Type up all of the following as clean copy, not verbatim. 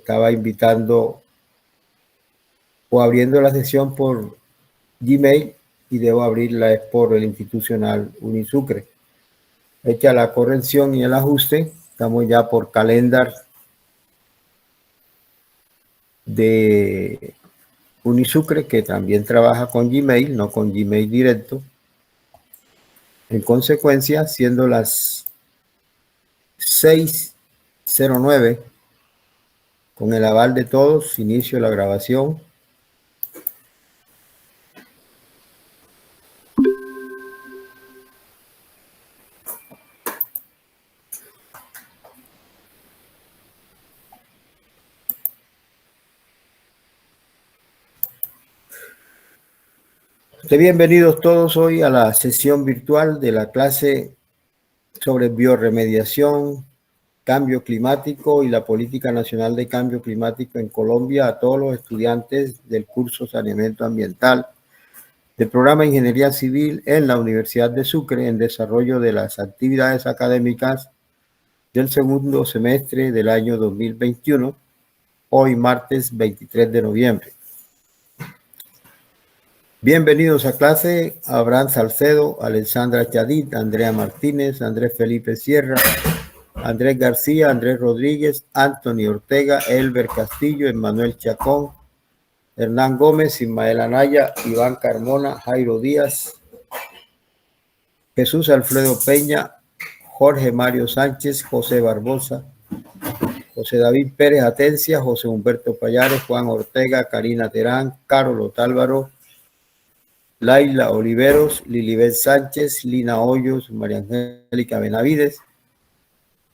estaba invitando o abriendo la sesión por Gmail y debo abrirla por el institucional Unisucre. Hecha la corrección y el ajuste, estamos ya por calendar de Unisucre, que también trabaja con Gmail, no con Gmail directo. En consecuencia, siendo las 6:09, con el aval de todos, inicio la grabación. Bienvenidos todos hoy a la sesión virtual de la clase sobre biorremediación, cambio climático y la política nacional de cambio climático en Colombia, a todos los estudiantes del curso Saneamiento Ambiental del programa Ingeniería Civil en la Universidad de Sucre, en desarrollo de las actividades académicas del segundo semestre del año 2021, hoy martes 23 de noviembre. Bienvenidos a clase Abraham Salcedo, Alexandra Chadid, Andrea Martínez, Andrés Felipe Sierra, Andrés García, Andrés Rodríguez, Anthony Ortega, Elber Castillo, Emmanuel Chacón, Hernán Gómez, Ismael Anaya, Iván Carmona, Jairo Díaz, Jesús Alfredo Peña, Jorge Mario Sánchez, José Barbosa, José David Pérez Atencia, José Humberto Payares, Juan Ortega, Karina Terán, Carlos Otálvaro, Laila Oliveros, Lilibet Sánchez, Lina Hoyos, María Angélica Benavides,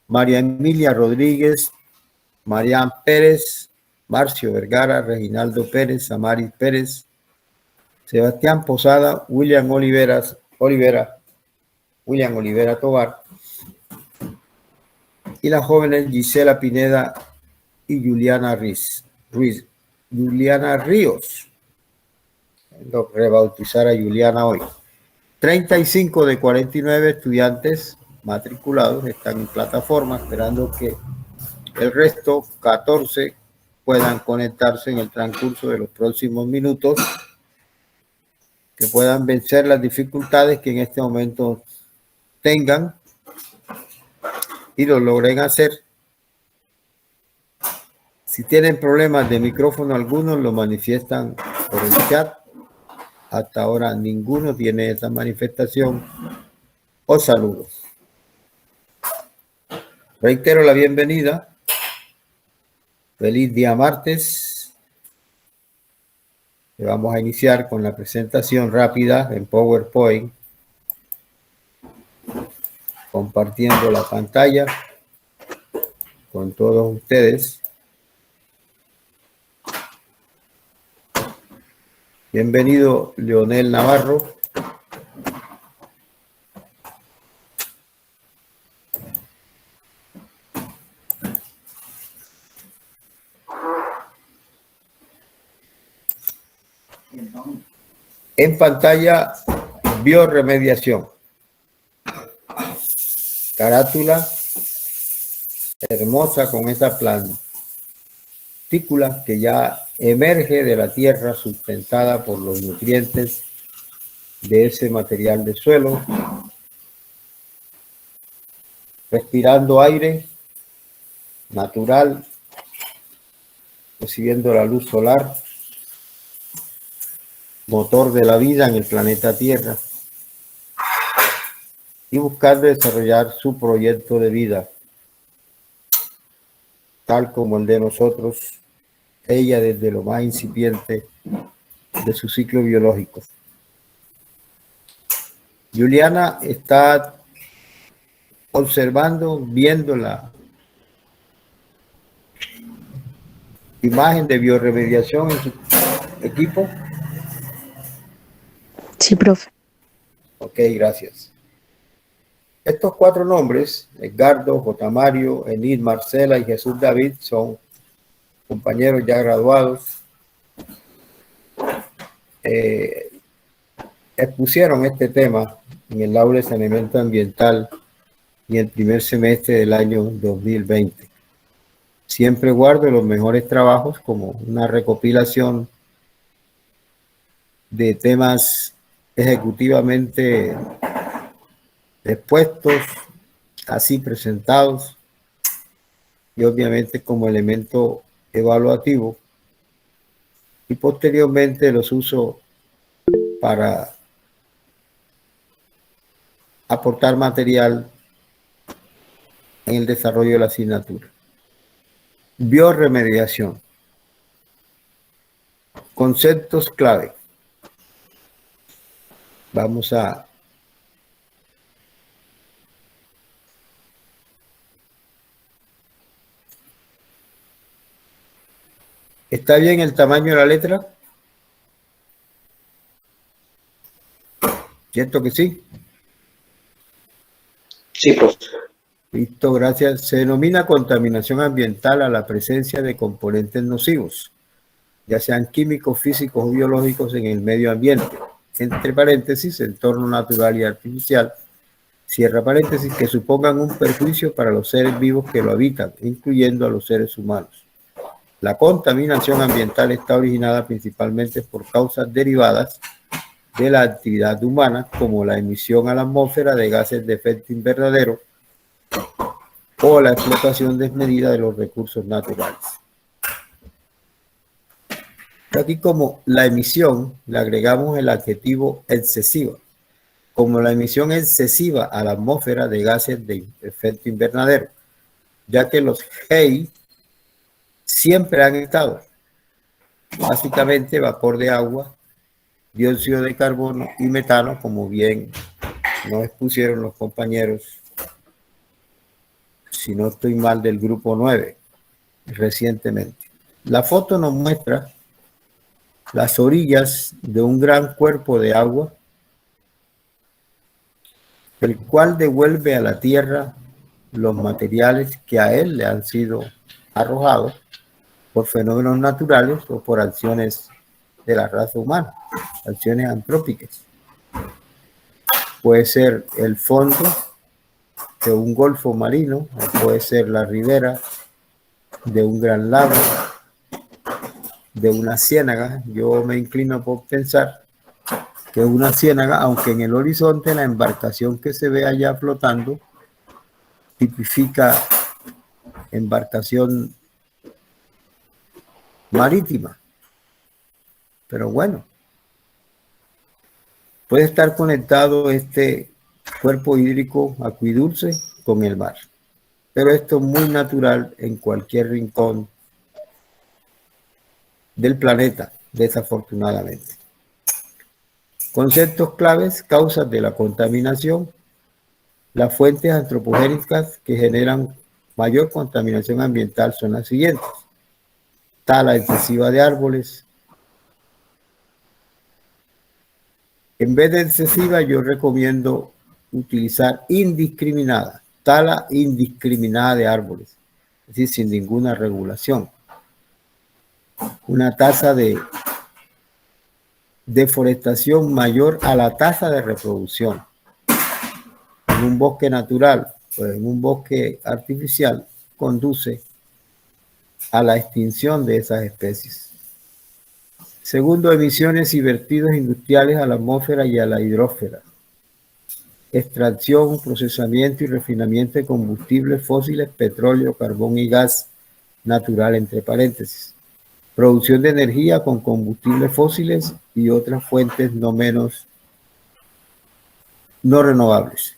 María Emilia Rodríguez, Marián Pérez, Marcio Vergara, Reginaldo Pérez, Amaris Pérez, Sebastián Posada, William Olivera Tobar, y las jóvenes Gisela Pineda y Juliana Ríos. Rebautizar a Juliana hoy. 35 de 49 estudiantes matriculados están en plataforma, esperando que el resto, 14, puedan conectarse en el transcurso de los próximos minutos, que puedan vencer las dificultades que en este momento tengan y lo logren hacer. Si tienen problemas de micrófono, algunos lo manifiestan por el chat. Hasta ahora ninguno tiene esa manifestación o saludos. Reitero la bienvenida. Feliz día martes. Vamos a iniciar con la presentación rápida en PowerPoint, compartiendo la pantalla con todos ustedes. Bienvenido, Leonel Navarro. En pantalla, biorremediación. Carátula hermosa con esa plantícula que ya emerge de la tierra, sustentada por los nutrientes de ese material de suelo, respirando aire natural, recibiendo la luz solar, motor de la vida en el planeta Tierra, y buscando desarrollar su proyecto de vida, tal como el de nosotros, ella desde lo más incipiente de su ciclo biológico. Juliana está observando, viendo la imagen de biorremediación en su equipo. Sí, profe. Ok, gracias. Estos 4 nombres, Edgardo, J. Mario, Enid, Marcela y Jesús David, son compañeros ya graduados. Expusieron este tema en el aula de saneamiento ambiental y el primer semestre del año 2020. Siempre guardo los mejores trabajos como una recopilación de temas ejecutivamente expuestos, así presentados, y obviamente como elemento evaluativo, y posteriormente los uso para aportar material en el desarrollo de la asignatura. Bioremediación. Conceptos clave. Vamos a ¿Está bien el tamaño de la letra? ¿Cierto que sí? Sí, profesor. Listo, gracias. Se denomina contaminación ambiental a la presencia de componentes nocivos, ya sean químicos, físicos o biológicos en el medio ambiente. Entre paréntesis, entorno natural y artificial. Cierra paréntesis, que supongan un perjuicio para los seres vivos que lo habitan, incluyendo a los seres humanos. La contaminación ambiental está originada principalmente por causas derivadas de la actividad humana, como la emisión a la atmósfera de gases de efecto invernadero o la explotación desmedida de los recursos naturales. Aquí, como la emisión, le agregamos el adjetivo excesiva, como la emisión excesiva a la atmósfera de gases de efecto invernadero, ya que los GEI siempre han estado básicamente vapor de agua, dióxido de carbono y metano, como bien nos expusieron los compañeros, si no estoy mal, del grupo 9 recientemente. La foto nos muestra las orillas de un gran cuerpo de agua, el cual devuelve a la tierra los materiales que a él le han sido arrojados por fenómenos naturales o por acciones de la raza humana, acciones antrópicas. Puede ser el fondo de un golfo marino, o puede ser la ribera de un gran lago, de una ciénaga. Yo me inclino por pensar que es una ciénaga, aunque en el horizonte la embarcación que se ve allá flotando tipifica embarcación marítima. Pero bueno, puede estar conectado este cuerpo hídrico acuidulce con el mar. Pero esto es muy natural en cualquier rincón del planeta, desafortunadamente. Conceptos claves: causas de la contaminación. Las fuentes antropogénicas que generan mayor contaminación ambiental son las siguientes: tala excesiva de árboles. En vez de excesiva, yo recomiendo utilizar indiscriminada, tala indiscriminada de árboles, es decir, sin ninguna regulación. Una tasa de deforestación mayor a la tasa de reproducción. En un bosque natural o en un bosque artificial conduce a la extinción de esas especies. Segundo, emisiones y vertidos industriales a la atmósfera y a la hidrosfera. Extracción, procesamiento y refinamiento de combustibles fósiles, petróleo, carbón y gas natural, entre paréntesis. Producción de energía con combustibles fósiles y otras fuentes no renovables.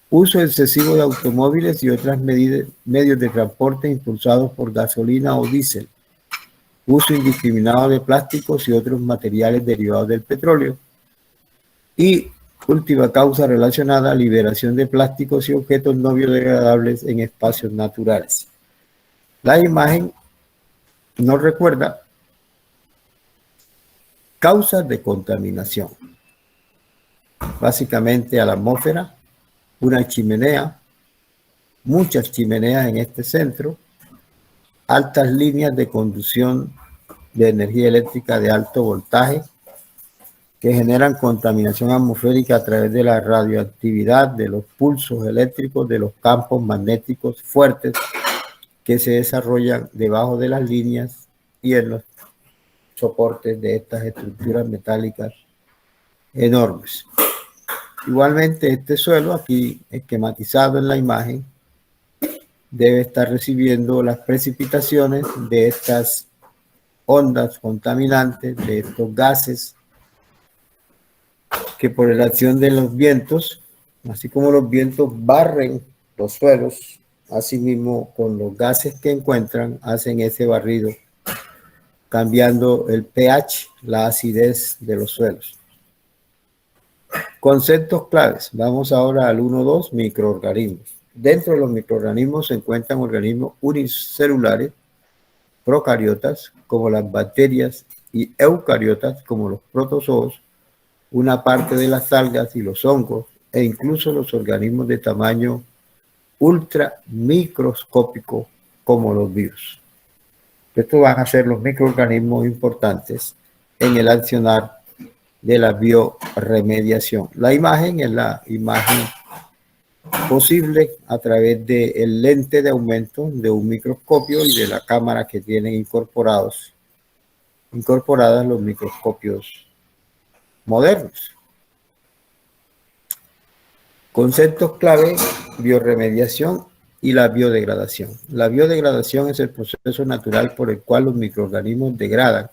Uso excesivo de automóviles y otros medios de transporte impulsados por gasolina o diésel. Uso indiscriminado de plásticos y otros materiales derivados del petróleo. Y última causa relacionada: liberación de plásticos y objetos no biodegradables en espacios naturales. La imagen nos recuerda causas de contaminación. Básicamente a la atmósfera, una chimenea, muchas chimeneas en este centro, altas líneas de conducción de energía eléctrica de alto voltaje que generan contaminación atmosférica a través de la radioactividad, de los pulsos eléctricos, de los campos magnéticos fuertes que se desarrollan debajo de las líneas y en los soportes de estas estructuras metálicas enormes. Igualmente, este suelo, aquí esquematizado en la imagen, debe estar recibiendo las precipitaciones de estas ondas contaminantes, de estos gases, que por la acción de los vientos, así como los vientos barren los suelos, asimismo con los gases que encuentran, hacen ese barrido, cambiando el pH, la acidez de los suelos. Conceptos claves. Vamos ahora al 1.2, microorganismos. Dentro de los microorganismos se encuentran organismos unicelulares, procariotas, como las bacterias, y eucariotas, como los protozoos, una parte de las algas y los hongos, e incluso los organismos de tamaño ultramicroscópico, como los virus. Estos van a ser los microorganismos importantes en el accionar de la bioremediación. La imagen es la imagen posible a través del lente de aumento de un microscopio y de la cámara que tienen incorporadas los microscopios modernos. Conceptos clave: bioremediación y la biodegradación. La biodegradación es el proceso natural por el cual los microorganismos degradan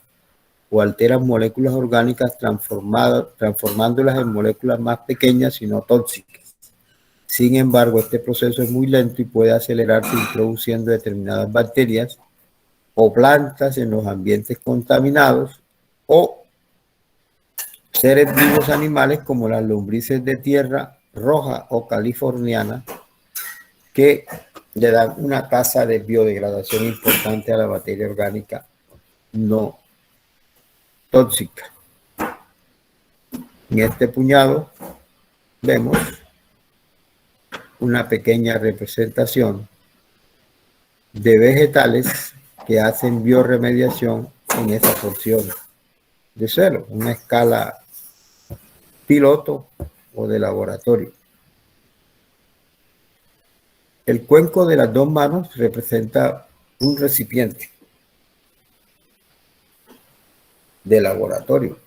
o alteran moléculas orgánicas transformándolas en moléculas más pequeñas y no tóxicas. Sin embargo, este proceso es muy lento y puede acelerarse introduciendo determinadas bacterias o plantas en los ambientes contaminados o seres vivos animales como las lombrices de tierra roja o californiana, que le dan una tasa de biodegradación importante a la materia orgánica no tóxica. En este puñado vemos una pequeña representación de vegetales que hacen bioremediación en esa porción de suelo, una escala piloto o de laboratorio. El cuenco de las dos manos representa un recipiente de laboratorio.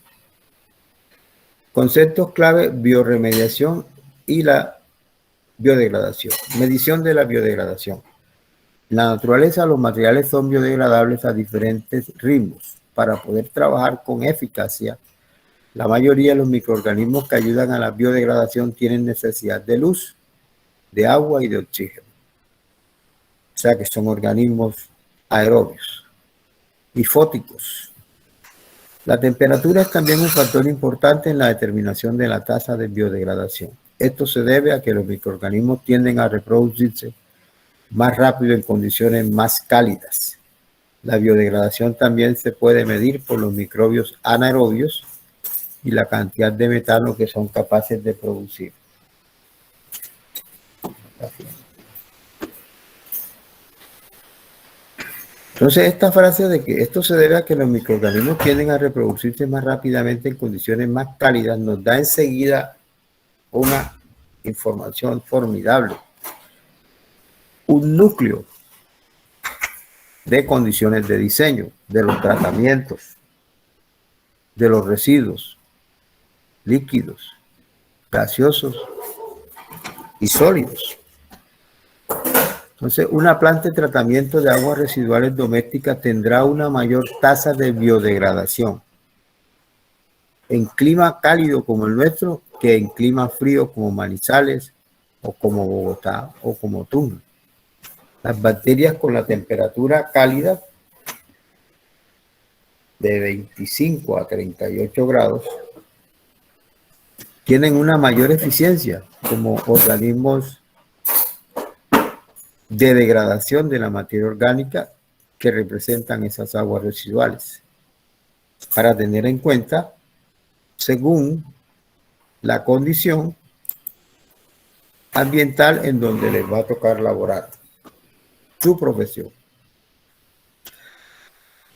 Conceptos clave: bioremediación y la biodegradación. Medición de la biodegradación. En la naturaleza, los materiales son biodegradables a diferentes ritmos. Para poder trabajar con eficacia, la mayoría de los microorganismos que ayudan a la biodegradación tienen necesidad de luz, de agua y de oxígeno. O sea que son organismos aerobios y fóticos. La temperatura es también un factor importante en la determinación de la tasa de biodegradación. Esto se debe a que los microorganismos tienden a reproducirse más rápido en condiciones más cálidas. La biodegradación también se puede medir por los microbios anaerobios y la cantidad de metano que son capaces de producir. Entonces, esta frase de que esto se debe a que los microorganismos tienden a reproducirse más rápidamente en condiciones más cálidas nos da enseguida una información formidable. Un núcleo de condiciones de diseño, de los tratamientos, de los residuos líquidos, gaseosos y sólidos. Entonces, una planta de tratamiento de aguas residuales domésticas tendrá una mayor tasa de biodegradación en clima cálido como el nuestro que en clima frío como Manizales o como Bogotá o como Tunja. Las bacterias con la temperatura cálida de 25 a 38 grados tienen una mayor eficiencia como organismos de degradación de la materia orgánica que representan esas aguas residuales. Para tener en cuenta, según la condición ambiental en donde les va a tocar laborar, su profesión.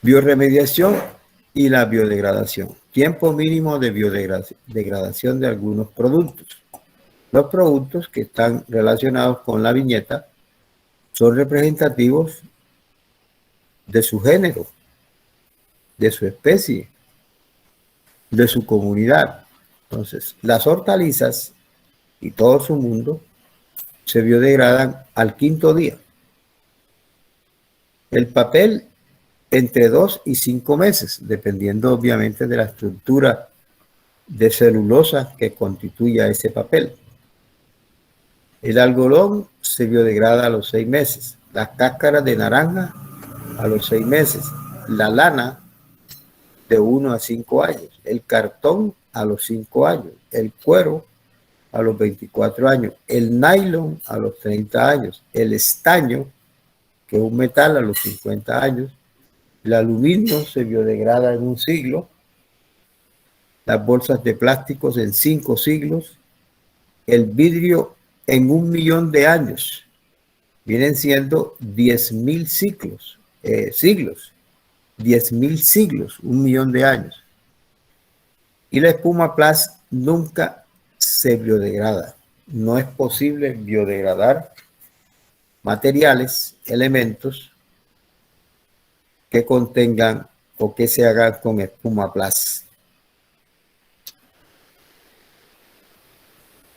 Bioremediación y la biodegradación. Tiempo mínimo de biodegradación de algunos productos. Los productos que están relacionados con la viñeta son representativos de su género, de su especie, de su comunidad. Entonces, las hortalizas y todo su mundo se biodegradan al quinto día. El papel entre 2 y 5 meses, dependiendo obviamente de la estructura de celulosa que constituya ese papel. El algodón se biodegrada a los 6 meses, las cáscaras de naranja a los 6 meses, la lana de 1 a 5 años, el cartón a los 5 años, el cuero a los 24 años, el nylon a los 30 años, el estaño, que es un metal, a los 50 años, el aluminio se biodegrada en 1 siglo, las bolsas de plásticos en 5 siglos, el vidrio en 1.000.000 de años, vienen siendo 10.000 siglos, 10.000 siglos, 1.000.000 de años. Y la espuma plast nunca se biodegrada. No es posible biodegradar materiales, elementos que contengan o que se hagan con espuma plast.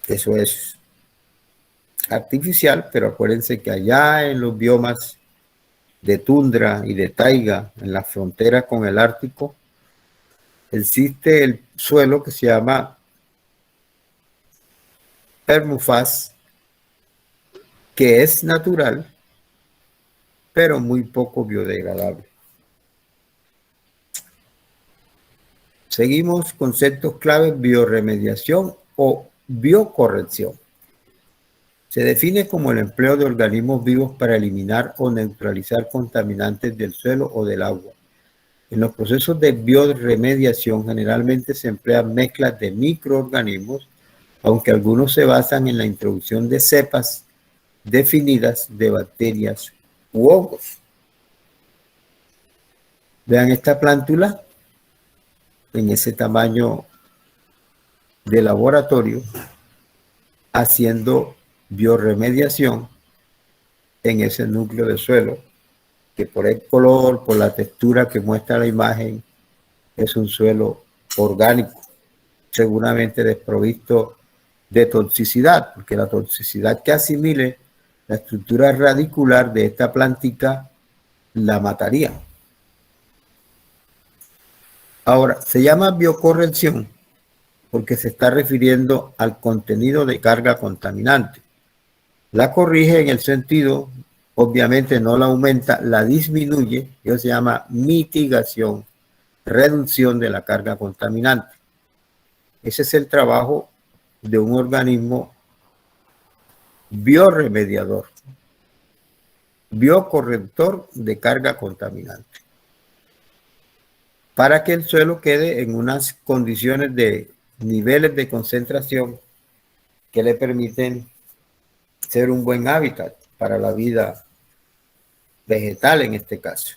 Eso es artificial, pero acuérdense que allá en los biomas de tundra y de taiga, en la frontera con el Ártico, existe el suelo que se llama permafrost, que es natural, pero muy poco biodegradable. Seguimos conceptos claves: bioremediación o biocorrección. Se define como el empleo de organismos vivos para eliminar o neutralizar contaminantes del suelo o del agua. En los procesos de bioremediación generalmente se emplean mezclas de microorganismos, aunque algunos se basan en la introducción de cepas definidas de bacterias u hongos. Vean esta plántula en ese tamaño de laboratorio haciendo bioremediación en ese núcleo de suelo, que por el color, por la textura que muestra la imagen, es un suelo orgánico, seguramente desprovisto de toxicidad, porque la toxicidad que asimile la estructura radicular de esta plántica la mataría. Ahora, se llama biocorrección porque se está refiriendo al contenido de carga contaminante. La corrige en el sentido, obviamente no la aumenta, la disminuye. Eso se llama mitigación, reducción de la carga contaminante. Ese es el trabajo de un organismo bioremediador, biocorrector de carga contaminante, para que el suelo quede en unas condiciones de niveles de concentración que le permiten ser un buen hábitat para la vida vegetal en este caso.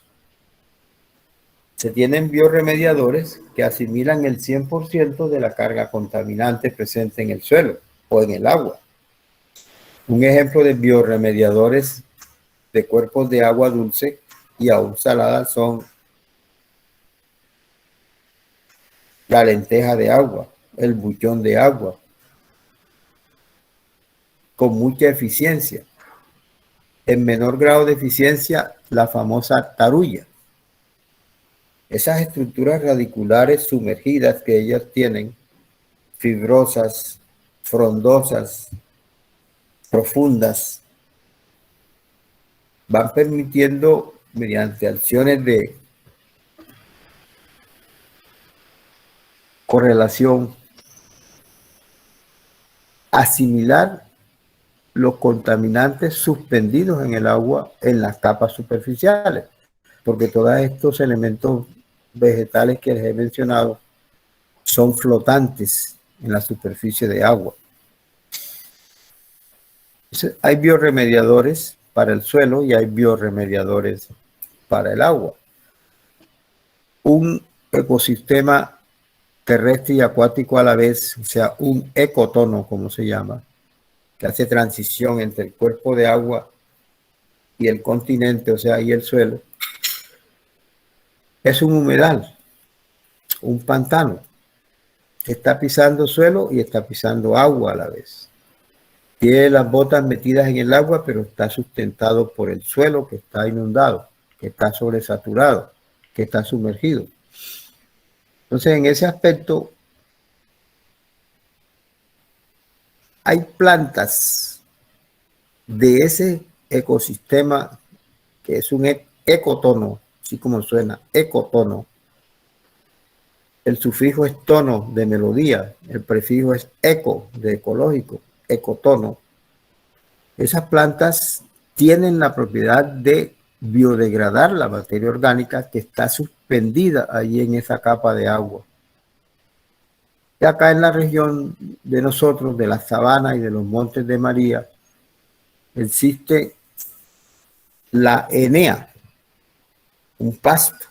Se tienen bioremediadores que asimilan el 100% de la carga contaminante presente en el suelo o en el agua. Un ejemplo de bioremediadores de cuerpos de agua dulce y aún salada son la lenteja de agua, el bullón de agua, con mucha eficiencia. En menor grado de eficiencia, la famosa tarulla. Esas estructuras radiculares sumergidas que ellas tienen, fibrosas, frondosas, profundas, van permitiendo, mediante acciones de correlación, asimilar los contaminantes suspendidos en el agua en las capas superficiales, porque todos estos elementos vegetales que les he mencionado son flotantes en la superficie de agua. Entonces, hay bioremediadores para el suelo y hay bioremediadores para el agua. Un ecosistema terrestre y acuático a la vez, o sea, un ecotono, como se llama, que hace transición entre el cuerpo de agua y el continente, o sea, y el suelo, Es un humedal, un pantano, que está pisando suelo y está pisando agua a la vez. Tiene las botas metidas en el agua, pero está sustentado por el suelo que está inundado, que está sobresaturado, que está sumergido. Entonces, en ese aspecto, hay plantas de ese ecosistema que es un ecotono, así como suena, ecotono. El sufijo es tono de melodía, el prefijo es eco de ecológico, ecotono. Esas plantas tienen la propiedad de biodegradar la materia orgánica que está suspendida allí en esa capa de agua. Y acá en la región de nosotros, de la sabana y de los montes de María, existe la enea, un pasto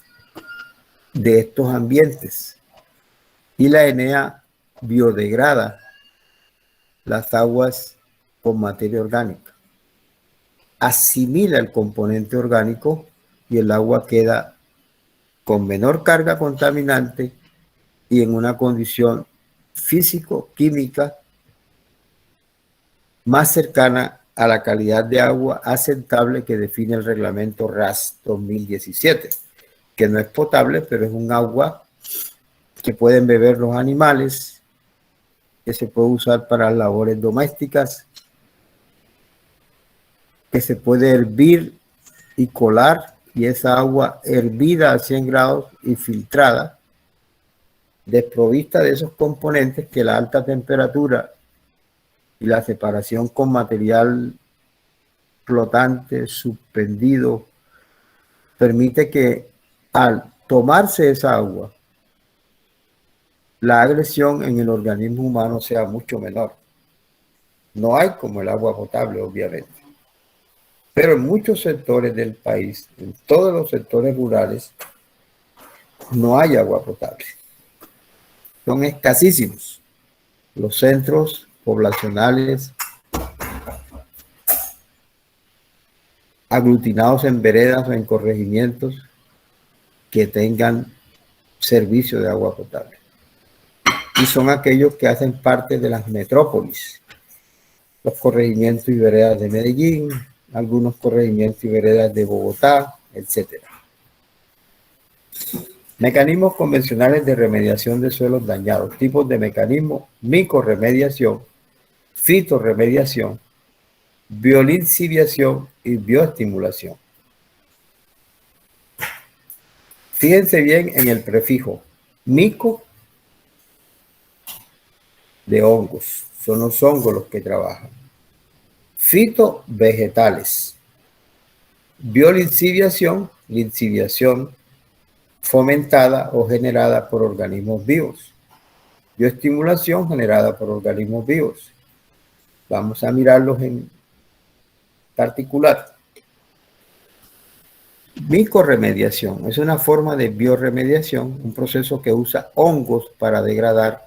de estos ambientes. Y la enea biodegrada las aguas con materia orgánica. Asimila el componente orgánico y el agua queda con menor carga contaminante y en una condición físico-química más cercana a la calidad de agua aceptable que define el reglamento RAS 2017, que no es potable, pero es un agua que pueden beber los animales, que se puede usar para labores domésticas, que se puede hervir y colar, y esa agua hervida a 100 grados y filtrada, desprovista de esos componentes que la alta temperatura y la separación con material flotante, suspendido, permite que al tomarse esa agua, la agresión en el organismo humano sea mucho menor. No hay como el agua potable, obviamente. Pero en muchos sectores del país, en todos los sectores rurales, no hay agua potable. Son escasísimos los centros poblacionales aglutinados en veredas o en corregimientos que tengan servicio de agua potable. Y son aquellos que hacen parte de las metrópolis, los corregimientos y veredas de Medellín, algunos corregimientos y veredas de Bogotá, etcétera. Mecanismos convencionales de remediación de suelos dañados. Tipos de mecanismos: micorremediación, fitorremediación, biolixiviación y bioestimulación. Fíjense bien en el prefijo. Mico, de hongos. Son los hongos los que trabajan. Fito, vegetales. Biolixiviación, lixiviación fomentada o generada por organismos vivos. Bioestimulación generada por organismos vivos. Vamos a mirarlos en particular. Micorremediación es una forma de bioremediación, un proceso que usa hongos para degradar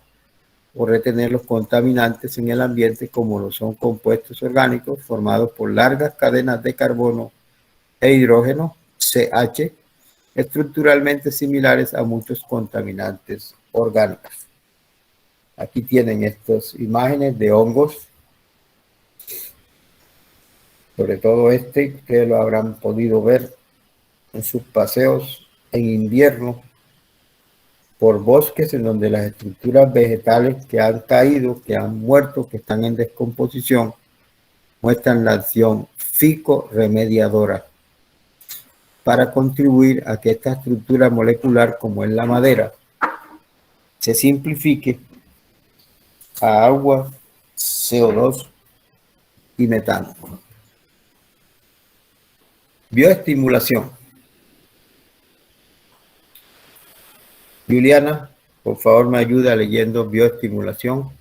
o retener los contaminantes en el ambiente, como lo son compuestos orgánicos formados por largas cadenas de carbono e hidrógeno, CH, estructuralmente similares a muchos contaminantes orgánicos. Aquí tienen estas imágenes de hongos, sobre todo este, que lo habrán podido ver en sus paseos en invierno por bosques en donde las estructuras vegetales que han caído, que han muerto, que están en descomposición, muestran la acción ficorremediadora para contribuir a que esta estructura molecular, como es la madera, se simplifique a agua, CO2 y metano. Bioestimulación. Juliana, por favor, me ayuda leyendo bioestimulación.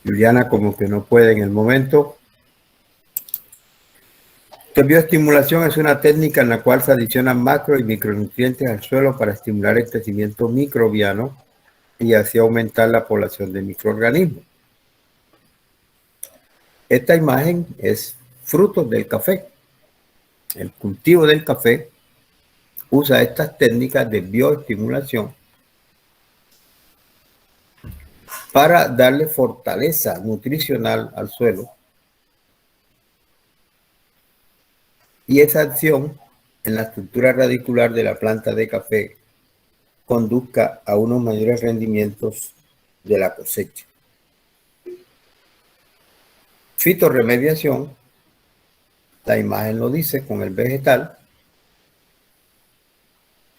Juliana como que no puede en el momento. La bioestimulación es una técnica en la cual se adicionan macro y micronutrientes al suelo para estimular el crecimiento microbiano y así aumentar la población de microorganismos. Esta imagen es fruto del café. El cultivo del café usa estas técnicas de bioestimulación para darle fortaleza nutricional al suelo, y esa acción en la estructura radicular de la planta de café conduzca a unos mayores rendimientos de la cosecha. Fitorremediación, la imagen lo dice con el vegetal.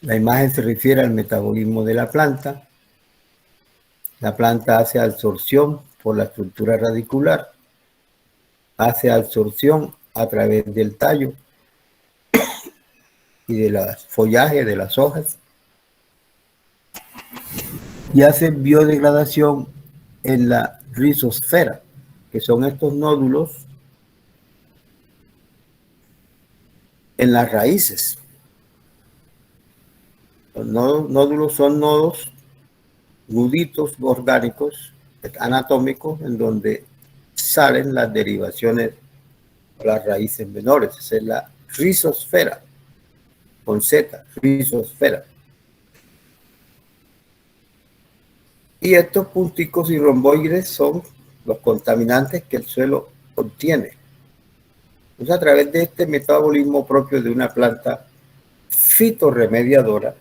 La imagen se refiere al metabolismo de la planta. La planta hace absorción por la estructura radicular, hace absorción a través del tallo y de los follajes de las hojas, y hace biodegradación en la rizosfera, que son estos nódulos en las raíces. Los nódulos son nodos, nuditos orgánicos, anatómicos, en donde salen las derivaciones, las raíces menores. Esa es la rizosfera, con Z, rizosfera. Y estos punticos y romboides son los contaminantes que el suelo obtiene. Entonces, a través de este metabolismo propio de una planta fitorremediadora,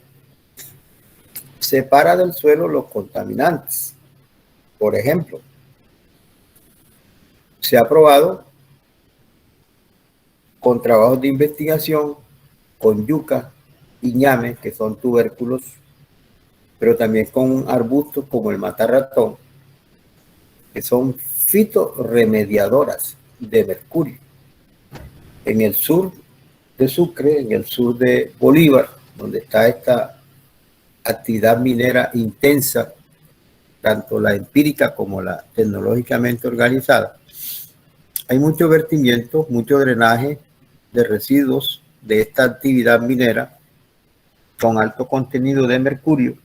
separa del suelo los contaminantes. Por ejemplo, se ha probado con trabajos de investigación con yuca y ñame, que son tubérculos, pero también con arbustos como el matarratón, que son fitorremediadoras de mercurio. En el sur de Sucre, en el sur de Bolívar, donde está esta actividad minera intensa, tanto la empírica como la tecnológicamente organizada, hay mucho vertimiento, mucho drenaje de residuos de esta actividad minera con alto contenido de mercurio,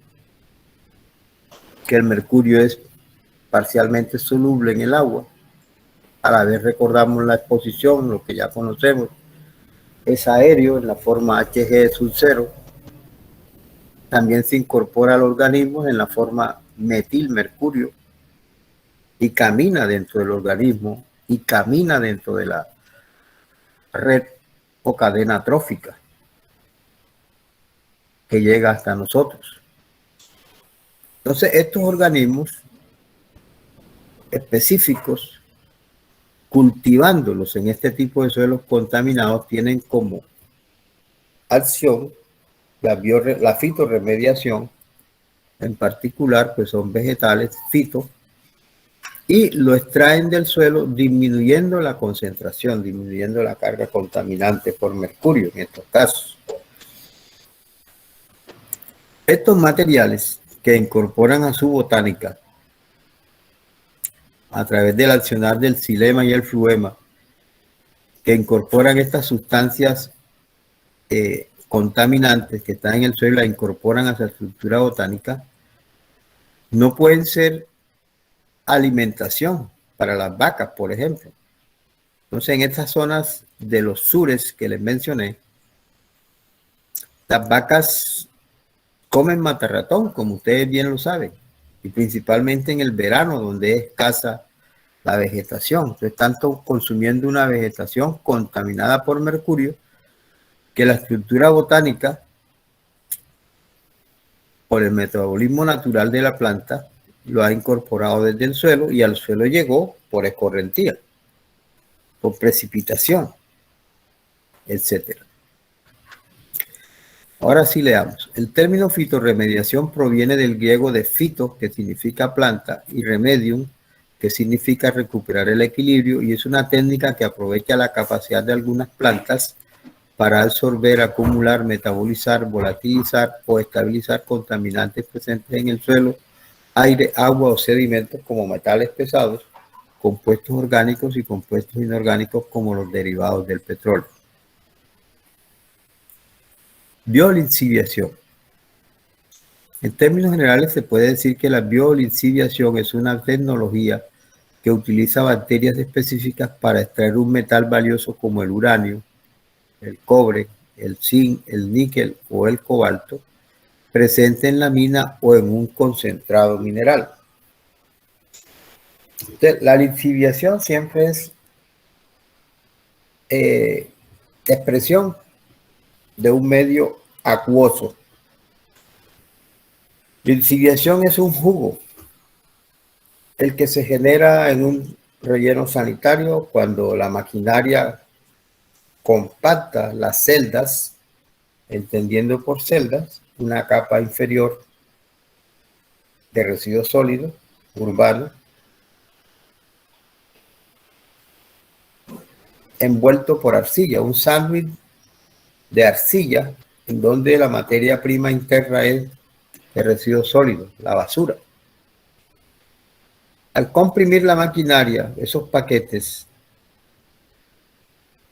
que el mercurio es parcialmente soluble en el agua. A la vez recordamos la exposición, lo que ya conocemos, es aéreo en la forma Hg sub 0. También se incorpora al organismo en la forma metilmercurio y camina dentro del organismo y camina dentro de la red o cadena trófica que llega hasta nosotros. Entonces, estos organismos específicos, cultivándolos en este tipo de suelos contaminados, tienen como acción la fitorremediación. En particular, pues son vegetales fito, y lo extraen del suelo disminuyendo la concentración, disminuyendo la carga contaminante por mercurio en estos casos. Estos materiales que incorporan a su botánica a través del accionar del xilema y el fluema, que incorporan estas sustancias contaminantes que están en el suelo, la incorporan a su estructura botánica, no pueden ser alimentación para las vacas, por ejemplo. Entonces, en estas zonas de los sures que les mencioné, las vacas comen matarratón, como ustedes bien lo saben, y principalmente en el verano, donde es escasa la vegetación. Entonces, están consumiendo una vegetación contaminada por mercurio, que la estructura botánica, por el metabolismo natural de la planta, lo ha incorporado desde el suelo, y al suelo llegó por escorrentía, por precipitación, etc. Ahora sí leamos. El término fitorremediación proviene del griego de fito, que significa planta, y remedium, que significa recuperar el equilibrio, y es una técnica que aprovecha la capacidad de algunas plantas para absorber, acumular, metabolizar, volatilizar o estabilizar contaminantes presentes en el suelo, aire, agua o sedimentos como metales pesados, compuestos orgánicos y compuestos inorgánicos como los derivados del petróleo. Biolixiviación. En términos generales se puede decir que la biolixiviación es una tecnología que utiliza bacterias específicas para extraer un metal valioso como el uranio, el cobre, el zinc, el níquel o el cobalto, presente en la mina o en un concentrado mineral. Entonces, la lixiviación siempre es expresión de un medio acuoso. Lixiviación es un jugo, el que se genera en un relleno sanitario cuando la maquinaria compacta las celdas, entendiendo por celdas una capa inferior de residuo sólido urbano envuelto por arcilla, un sándwich de arcilla en donde la materia prima interna es el residuo sólido, la basura. Al comprimir la maquinaria, esos paquetes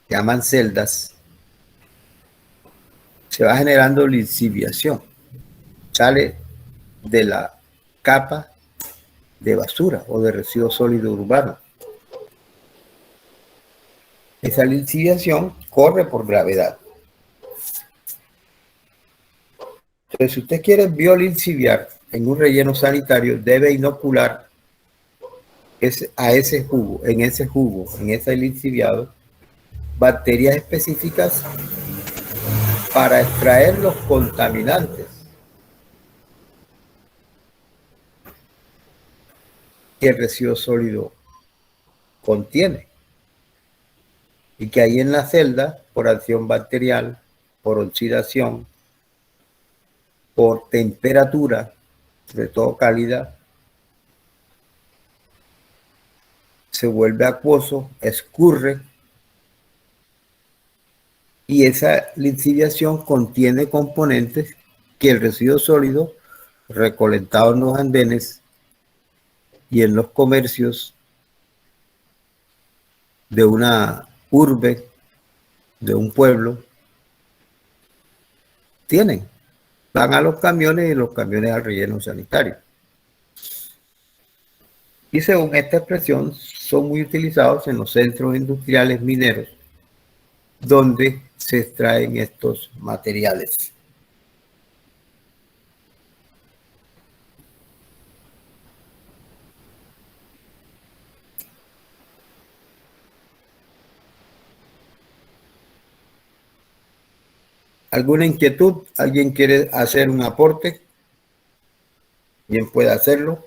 llaman celdas, se va generando lixiviación. Sale de la capa de basura o de residuo sólido urbano. Esa lixiviación corre por gravedad. Entonces, si usted quiere biolixiviar en un relleno sanitario, debe inocular a ese jugo, en ese lixiviado, bacterias específicas para extraer los contaminantes que el residuo sólido contiene y que hay en la celda por acción bacterial, por oxidación, por temperatura, sobre todo cálida, se vuelve acuoso, escurre, y esa lixiviación contiene componentes que el residuo sólido recolectado en los andenes y en los comercios de una urbe, de un pueblo, tienen. Van a los camiones y los camiones al relleno sanitario. Y según esta expresión, son muy utilizados en los centros industriales mineros, donde se extraen estos materiales. ¿Alguna inquietud? ¿Alguien quiere hacer un aporte? Bien puede hacerlo.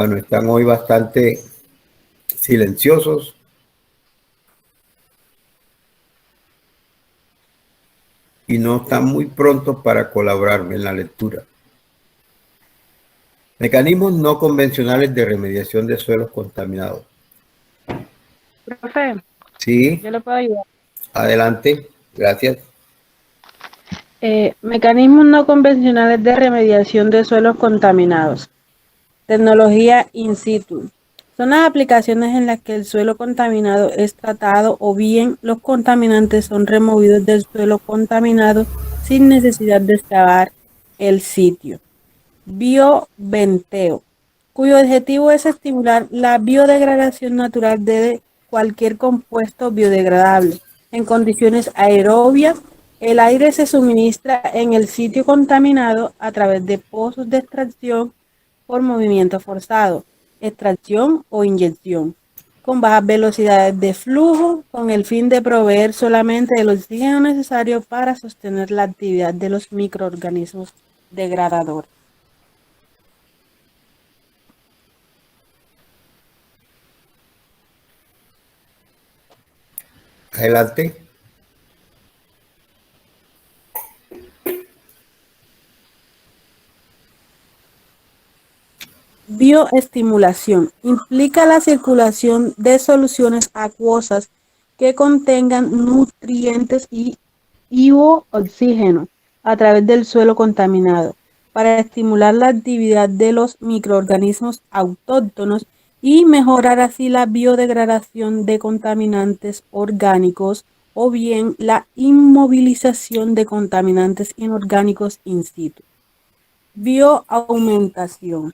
Bueno, están hoy bastante silenciosos. Y no están muy prontos para colaborarme en la lectura. Mecanismos no convencionales de remediación de suelos contaminados. Profe, Sí, yo le puedo ayudar. adelante, gracias. Mecanismos no convencionales de remediación de suelos contaminados. Tecnología in situ. Son las aplicaciones en las que el suelo contaminado es tratado o bien los contaminantes son removidos del suelo contaminado sin necesidad de excavar el sitio. Bioventeo, cuyo objetivo es estimular la biodegradación natural de cualquier compuesto biodegradable. En condiciones aerobias, el aire se suministra en el sitio contaminado a través de pozos de extracción por movimiento forzado, extracción o inyección, con bajas velocidades de flujo, con el fin de proveer solamente el oxígeno necesario para sostener la actividad de los microorganismos degradador. Adelante. Bioestimulación implica la circulación de soluciones acuosas que contengan nutrientes y o oxígeno a través del suelo contaminado para estimular la actividad de los microorganismos autóctonos y mejorar así la biodegradación de contaminantes orgánicos o bien la inmovilización de contaminantes inorgánicos in situ. Bioaumentación.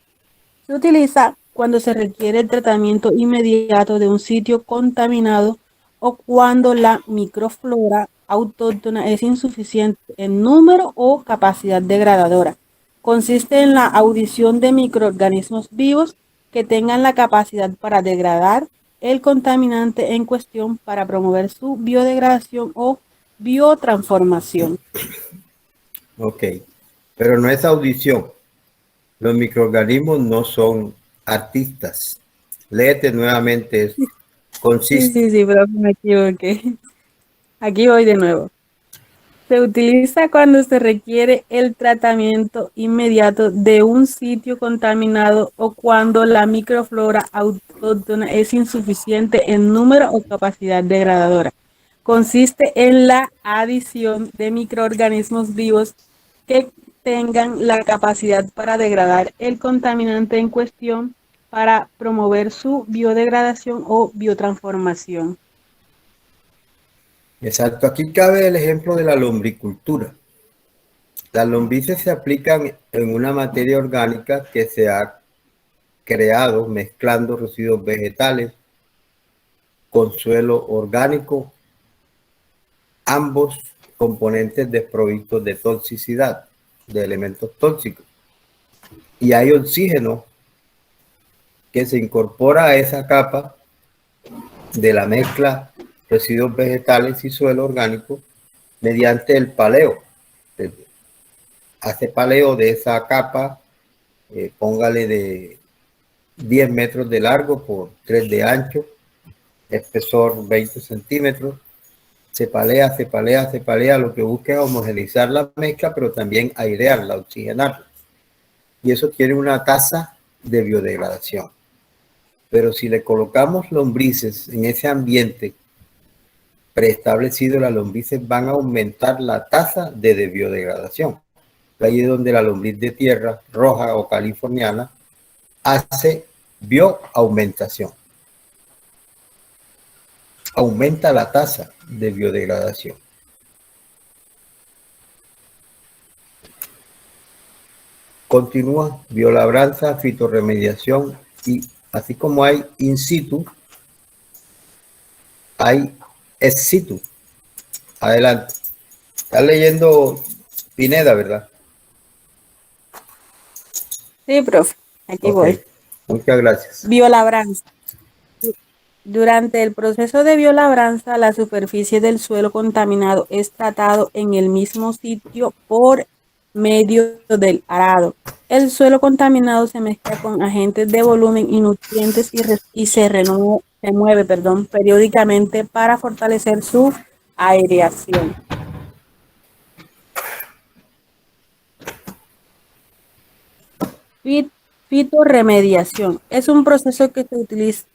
Se utiliza cuando se requiere el tratamiento inmediato de un sitio contaminado o cuando la microflora autóctona es insuficiente en número o capacidad degradadora. Consiste en la audición de microorganismos vivos que tengan la capacidad para degradar el contaminante en cuestión para promover su biodegradación o biotransformación. Ok, pero no es audición. Los microorganismos no son artistas. Léete nuevamente eso. Consiste. Sí, pero me equivoqué. Aquí voy de nuevo. Se utiliza cuando se requiere el tratamiento inmediato de un sitio contaminado o cuando la microflora autóctona es insuficiente en número o capacidad degradadora. Consiste en la adición de microorganismos vivos que tengan la capacidad para degradar el contaminante en cuestión para promover su biodegradación o biotransformación. Exacto. Aquí cabe el ejemplo de la lombricultura. Las lombrices se aplican en una materia orgánica que se ha creado mezclando residuos vegetales con suelo orgánico, ambos componentes desprovistos de toxicidad, de elementos tóxicos. Y hay oxígeno que se incorpora a esa capa de la mezcla residuos vegetales y suelo orgánico mediante el paleo. Hace paleo de esa capa, póngale de 10 metros de largo por 3 de ancho, espesor 20 centímetros. Se palea, se palea, se palea. Lo que busca es homogeneizar la mezcla, pero también airearla, oxigenarla. Y eso tiene una tasa de biodegradación. Pero si le colocamos lombrices en ese ambiente preestablecido, las lombrices van a aumentar la tasa de biodegradación. Ahí es donde la lombriz de tierra roja o californiana hace bioaumentación. Aumenta la tasa de biodegradación. Continúa biolabranza, fitorremediación y así como hay in situ, hay ex situ. Adelante. Estás leyendo Pineda, ¿verdad? Sí, profe, aquí voy. Muchas gracias. Biolabranza. Durante el proceso de biolabranza, la superficie del suelo contaminado es tratado en el mismo sitio por medio del arado. El suelo contaminado se mezcla con agentes de volumen y nutrientes y se mueve periódicamente para fortalecer su aireación. Fitorremediación es un proceso que se utiliza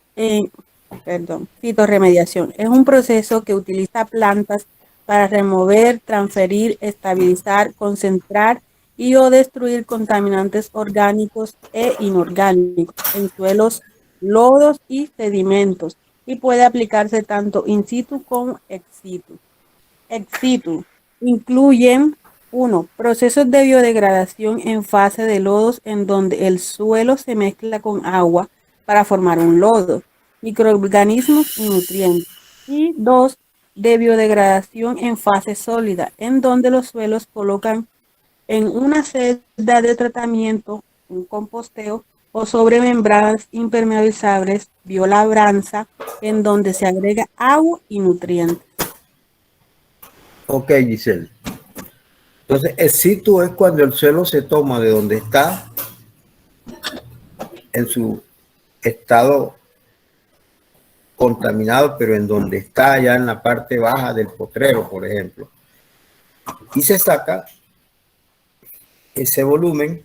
fitorremediación es un proceso que utiliza plantas para remover, transferir, estabilizar, concentrar y o destruir contaminantes orgánicos e inorgánicos en suelos, lodos y sedimentos, y puede aplicarse tanto in situ como ex situ. Ex situ incluyen 1. Procesos de biodegradación en fase de lodos en donde el suelo se mezcla con agua para formar un lodo, microorganismos y nutrientes. Y 2. De biodegradación en fase sólida, en donde los suelos colocan en una celda de tratamiento, un composteo o sobre membranas impermeabilizables, biolabranza, en donde se agrega agua y nutrientes. Ok, Giselle. Entonces, el situ es cuando el suelo se toma de donde está en su estado contaminado, pero en donde está ya en la parte baja del potrero, por ejemplo, y se saca ese volumen,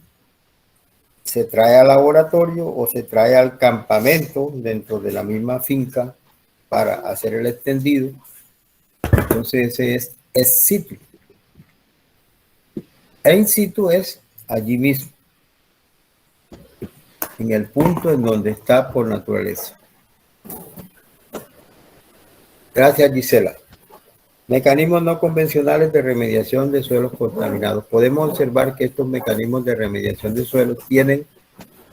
se trae al laboratorio o se trae al campamento dentro de la misma finca para hacer el extendido. Entonces ese es ex situ. In situ es allí mismo, en el punto en donde está por naturaleza. Gracias, Gisela. Mecanismos no convencionales de remediación de suelos contaminados. Podemos observar que estos mecanismos de remediación de suelos tienen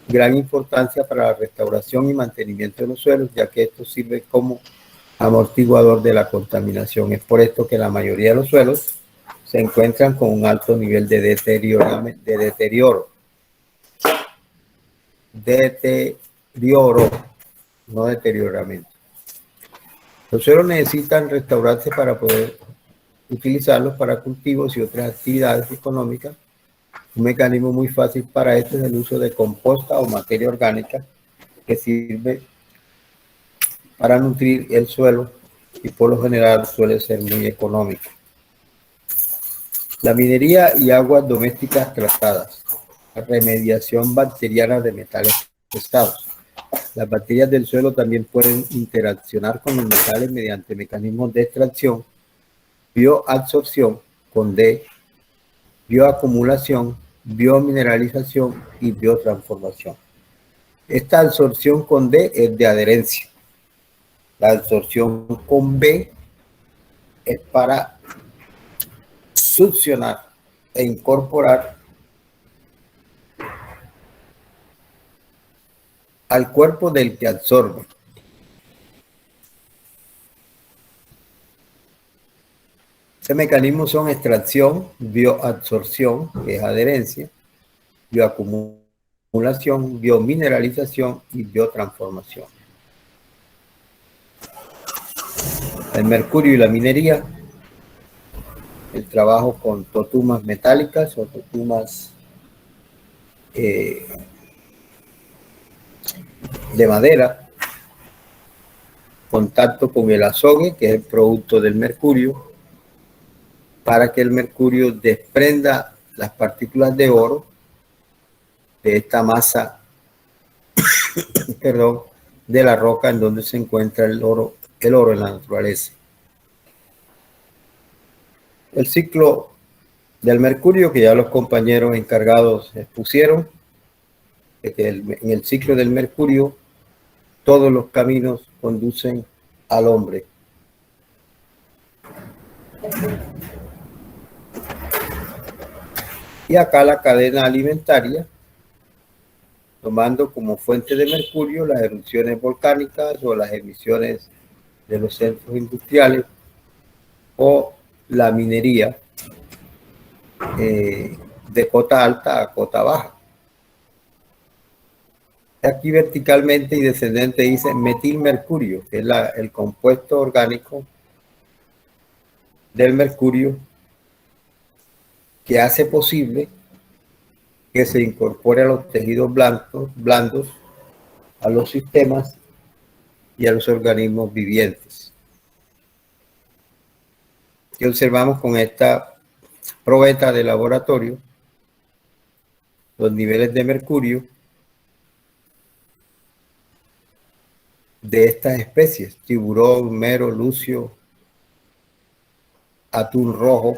gran importancia para la restauración y mantenimiento de los suelos, ya que esto sirve como amortiguador de la contaminación. Es por esto que la mayoría de los suelos se encuentran con un alto nivel de deterioro, no deterioramiento. Los suelos necesitan restaurarse para poder utilizarlos para cultivos y otras actividades económicas. Un mecanismo muy fácil para esto es el uso de composta o materia orgánica que sirve para nutrir el suelo y por lo general suele ser muy económico. La minería y aguas domésticas tratadas. La remediación bacteriana de metales pesados. Las bacterias del suelo también pueden interaccionar con los metales mediante mecanismos de extracción, bioabsorción con D, bioacumulación, biomineralización y biotransformación. Esta absorción con D es de adherencia. La absorción con B es para succionar e incorporar al cuerpo del que absorbe. Ese mecanismo son extracción, bioabsorción, que es adherencia, bioacumulación, biomineralización y biotransformación. El mercurio y la minería, el trabajo con totumas metálicas o totumas de madera, contacto con el azogue, que es el producto del mercurio, para que el mercurio desprenda las partículas de oro de esta masa, perdón, de la roca en donde se encuentra el oro en la naturaleza. El ciclo del mercurio, que ya los compañeros encargados expusieron, de que en el ciclo del mercurio todos los caminos conducen al hombre. Y acá la cadena alimentaria, tomando como fuente de mercurio las erupciones volcánicas o las emisiones de los centros industriales o la minería de cota alta a cota baja. Aquí verticalmente y descendente dice metilmercurio, que es el compuesto orgánico del mercurio que hace posible que se incorpore a los tejidos blandos, a los sistemas y a los organismos vivientes. ¿Qué observamos con esta probeta de laboratorio? Los niveles de mercurio de estas especies: tiburón, mero, lucio, atún rojo,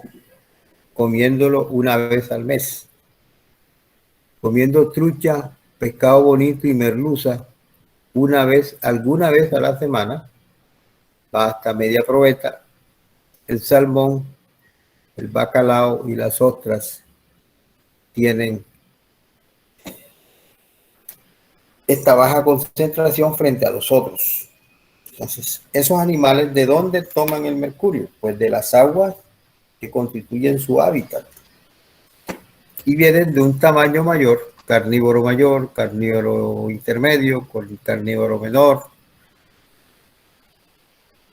comiéndolo una vez al mes. Comiendo trucha, pescado bonito y merluza alguna vez a la semana, va hasta media probeta. El salmón, el bacalao y las ostras tienen esta baja concentración frente a los otros. Entonces, esos animales, ¿de dónde toman el mercurio? Pues de las aguas que constituyen su hábitat. Y vienen de un tamaño mayor, carnívoro intermedio, carnívoro menor.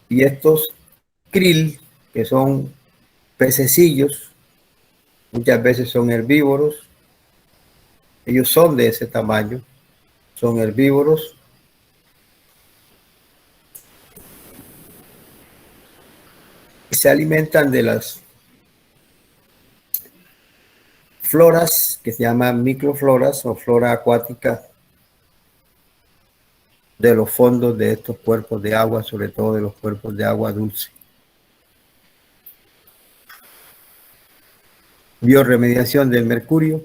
Y estos krill, que son pececillos, Muchas veces son herbívoros. Ellos son de ese tamaño, son herbívoros. Y se alimentan de las floras que se llaman microfloras o flora acuática de los fondos de estos cuerpos de agua, sobre todo de los cuerpos de agua dulce. Bioremediación del mercurio.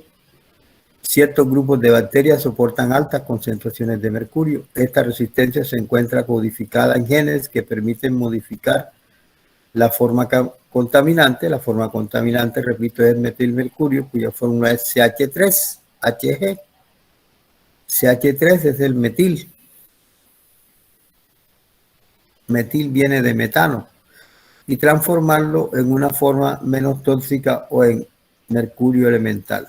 Ciertos grupos de bacterias soportan altas concentraciones de mercurio. Esta resistencia se encuentra codificada en genes que permiten modificar la forma contaminante. La forma contaminante, repito, es metilmercurio, cuya fórmula es CH3Hg. CH3 es el metil. Metil viene de metano. Y transformarlo en una forma menos tóxica o en mercurio elemental,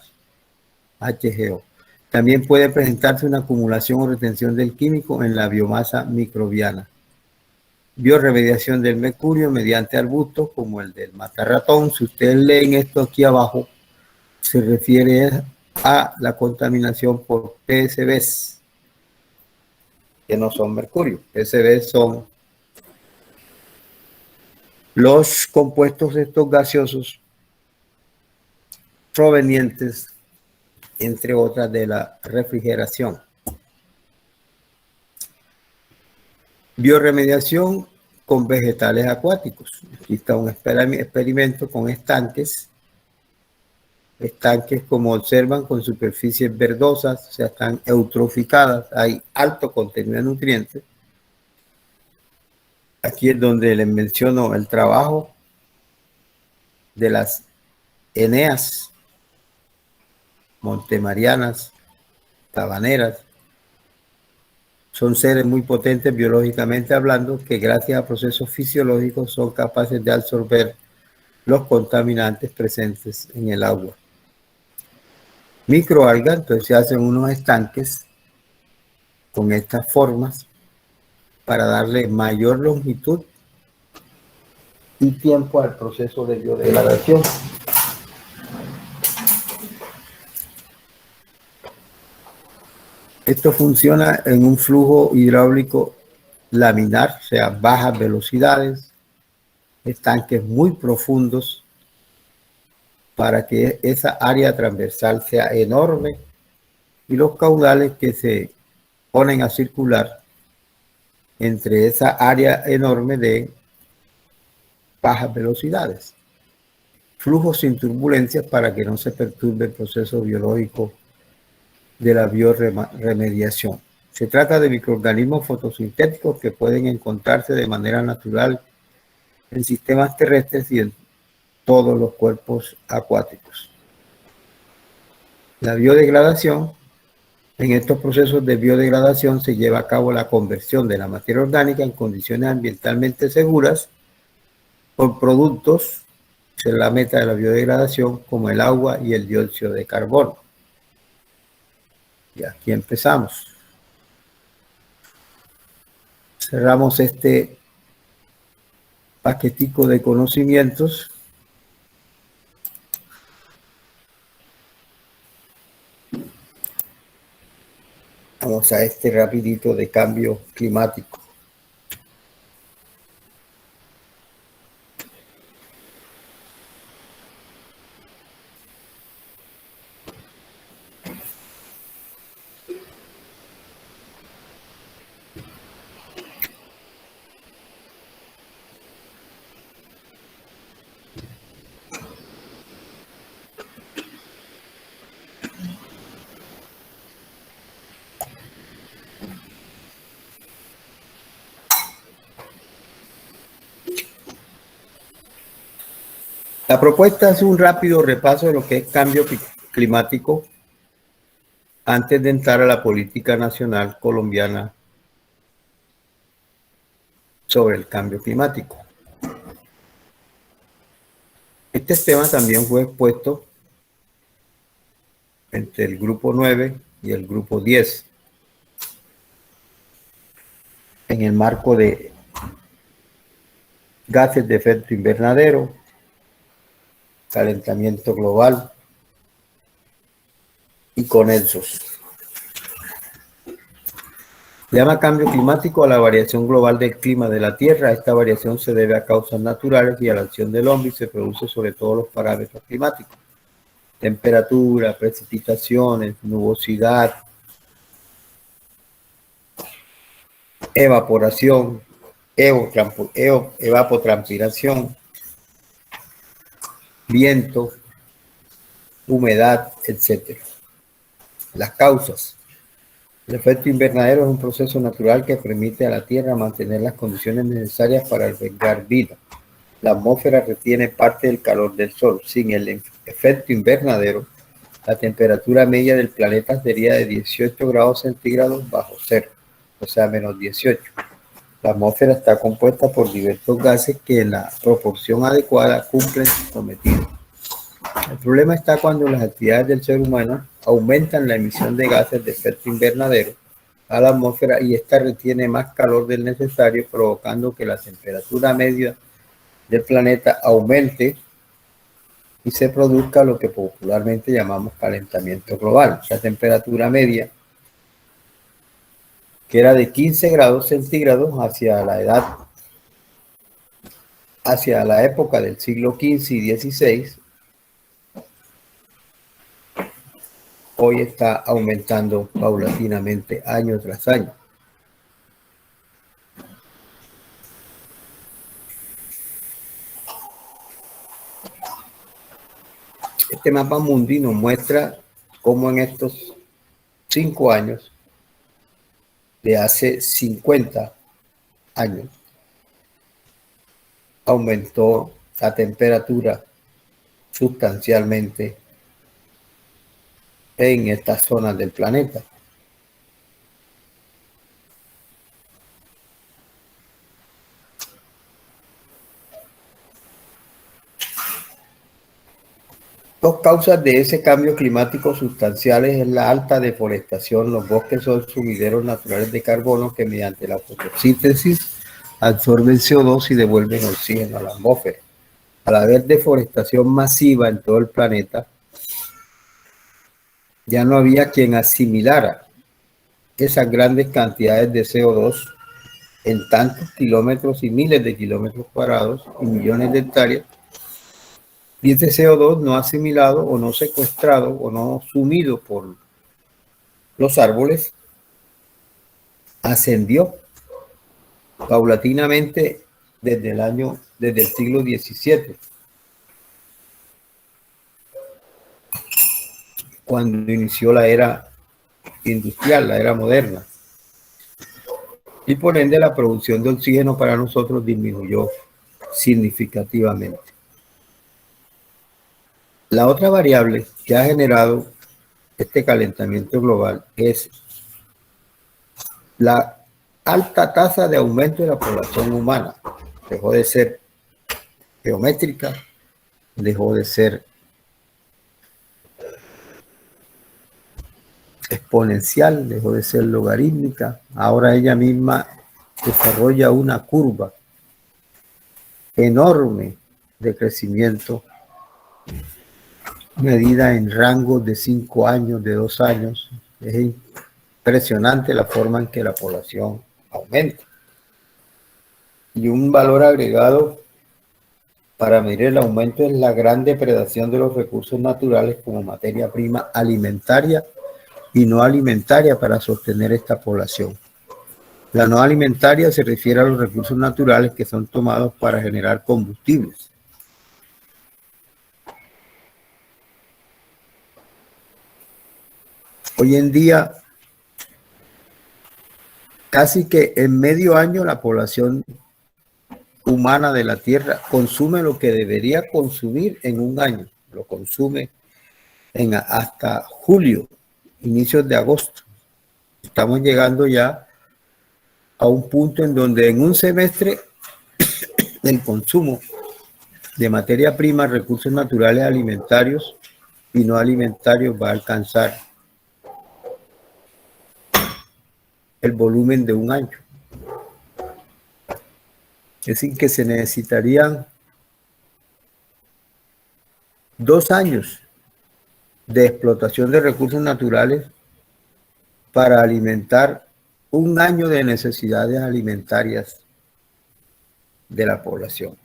HGO. También puede presentarse una acumulación o retención del químico en la biomasa microbiana. Bioremediación del mercurio mediante arbustos como el del matarratón. Si ustedes leen esto aquí abajo, se refiere a la contaminación por PCBs, que no son mercurio. PCBs son los compuestos estos gaseosos provenientes, entre otras, de la refrigeración. Bioremediación con vegetales acuáticos. Aquí está un experimento con estanques. Estanques, como observan, con superficies verdosas, o sea, están eutroficadas, hay alto contenido de nutrientes. Aquí es donde les menciono el trabajo de las eneas, montemarianas, tabaneras. Son seres muy potentes biológicamente hablando, que gracias a procesos fisiológicos son capaces de absorber los contaminantes presentes en el agua. Microalgas, entonces se hacen unos estanques con estas formas para darle mayor longitud y tiempo al proceso de biodegradación. Esto funciona en un flujo hidráulico laminar, o sea, bajas velocidades, estanques muy profundos, para que esa área transversal sea enorme y los caudales que se ponen a circular entre esa área enorme de bajas velocidades. Flujos sin turbulencias para que no se perturbe el proceso biológico de la bioremediación. Se trata de microorganismos fotosintéticos que pueden encontrarse de manera natural en sistemas terrestres y en todos los cuerpos acuáticos. La biodegradación. En estos procesos de biodegradación se lleva a cabo la conversión de la materia orgánica en condiciones ambientalmente seguras por productos, esa es la meta de la biodegradación, como el agua y el dióxido de carbono. Y aquí empezamos. Cerramos este paquetico de conocimientos. Vamos a este rapidito de cambio climático. La propuesta es un rápido repaso de lo que es cambio climático antes de entrar a la política nacional colombiana sobre el cambio climático. Este tema también fue expuesto entre el grupo 9 y el grupo 10 en el marco de gases de efecto invernadero, calentamiento global y conexos. Llama cambio climático a la variación global del clima de la Tierra. Esta variación se debe a causas naturales y a la acción del hombre y se produce sobre todos los parámetros climáticos: temperatura, precipitaciones, nubosidad, evaporación, evapotranspiración, viento, humedad, etc. Las causas. El efecto invernadero es un proceso natural que permite a la Tierra mantener las condiciones necesarias para albergar vida. La atmósfera retiene parte del calor del Sol. Sin el efecto invernadero, la temperatura media del planeta sería de 18 grados centígrados bajo cero, o sea, menos 18. La atmósfera está compuesta por diversos gases que en la proporción adecuada cumplen su cometido. El problema está cuando las actividades del ser humano aumentan la emisión de gases de efecto invernadero a la atmósfera y ésta retiene más calor del necesario, provocando que la temperatura media del planeta aumente y se produzca lo que popularmente llamamos calentamiento global. La temperatura media, que era de 15 grados centígrados hacia la época del siglo XV y XVI, hoy está aumentando paulatinamente año tras año. Este mapa mundi nos muestra cómo en estos 5 años, de hace 50 años, aumentó la temperatura sustancialmente en estas zonas del planeta. Dos causas de ese cambio climático sustanciales es la alta deforestación. Los bosques son sumideros naturales de carbono que mediante la fotosíntesis absorben CO2 y devuelven oxígeno a la atmósfera. Al haber deforestación masiva en todo el planeta, ya no había quien asimilara esas grandes cantidades de CO2 en tantos kilómetros y miles de kilómetros cuadrados y millones de hectáreas. Y este CO2 no asimilado o no secuestrado o no sumido por los árboles ascendió paulatinamente desde el siglo XVII, cuando inició la era industrial, la era moderna. Y por ende la producción de oxígeno para nosotros disminuyó significativamente. La otra variable que ha generado este calentamiento global es la alta tasa de aumento de la población humana. Dejó de ser geométrica, dejó de ser exponencial, dejó de ser logarítmica. Ahora ella misma desarrolla una curva enorme de crecimiento medida en rangos de 5 años, de 2 años. Es impresionante la forma en que la población aumenta. Y un valor agregado para medir el aumento es la gran depredación de los recursos naturales como materia prima alimentaria y no alimentaria para sostener esta población. La no alimentaria se refiere a los recursos naturales que son tomados para generar combustibles. Hoy en día, casi que en medio año la población humana de la Tierra consume lo que debería consumir en un año. Lo consume hasta julio, inicios de agosto. Estamos llegando ya a un punto en donde en un semestre el consumo de materia prima, recursos naturales alimentarios y no alimentarios va a alcanzar el volumen de un año. Es decir, que se necesitarían 2 años de explotación de recursos naturales para alimentar 1 año de necesidades alimentarias de la población.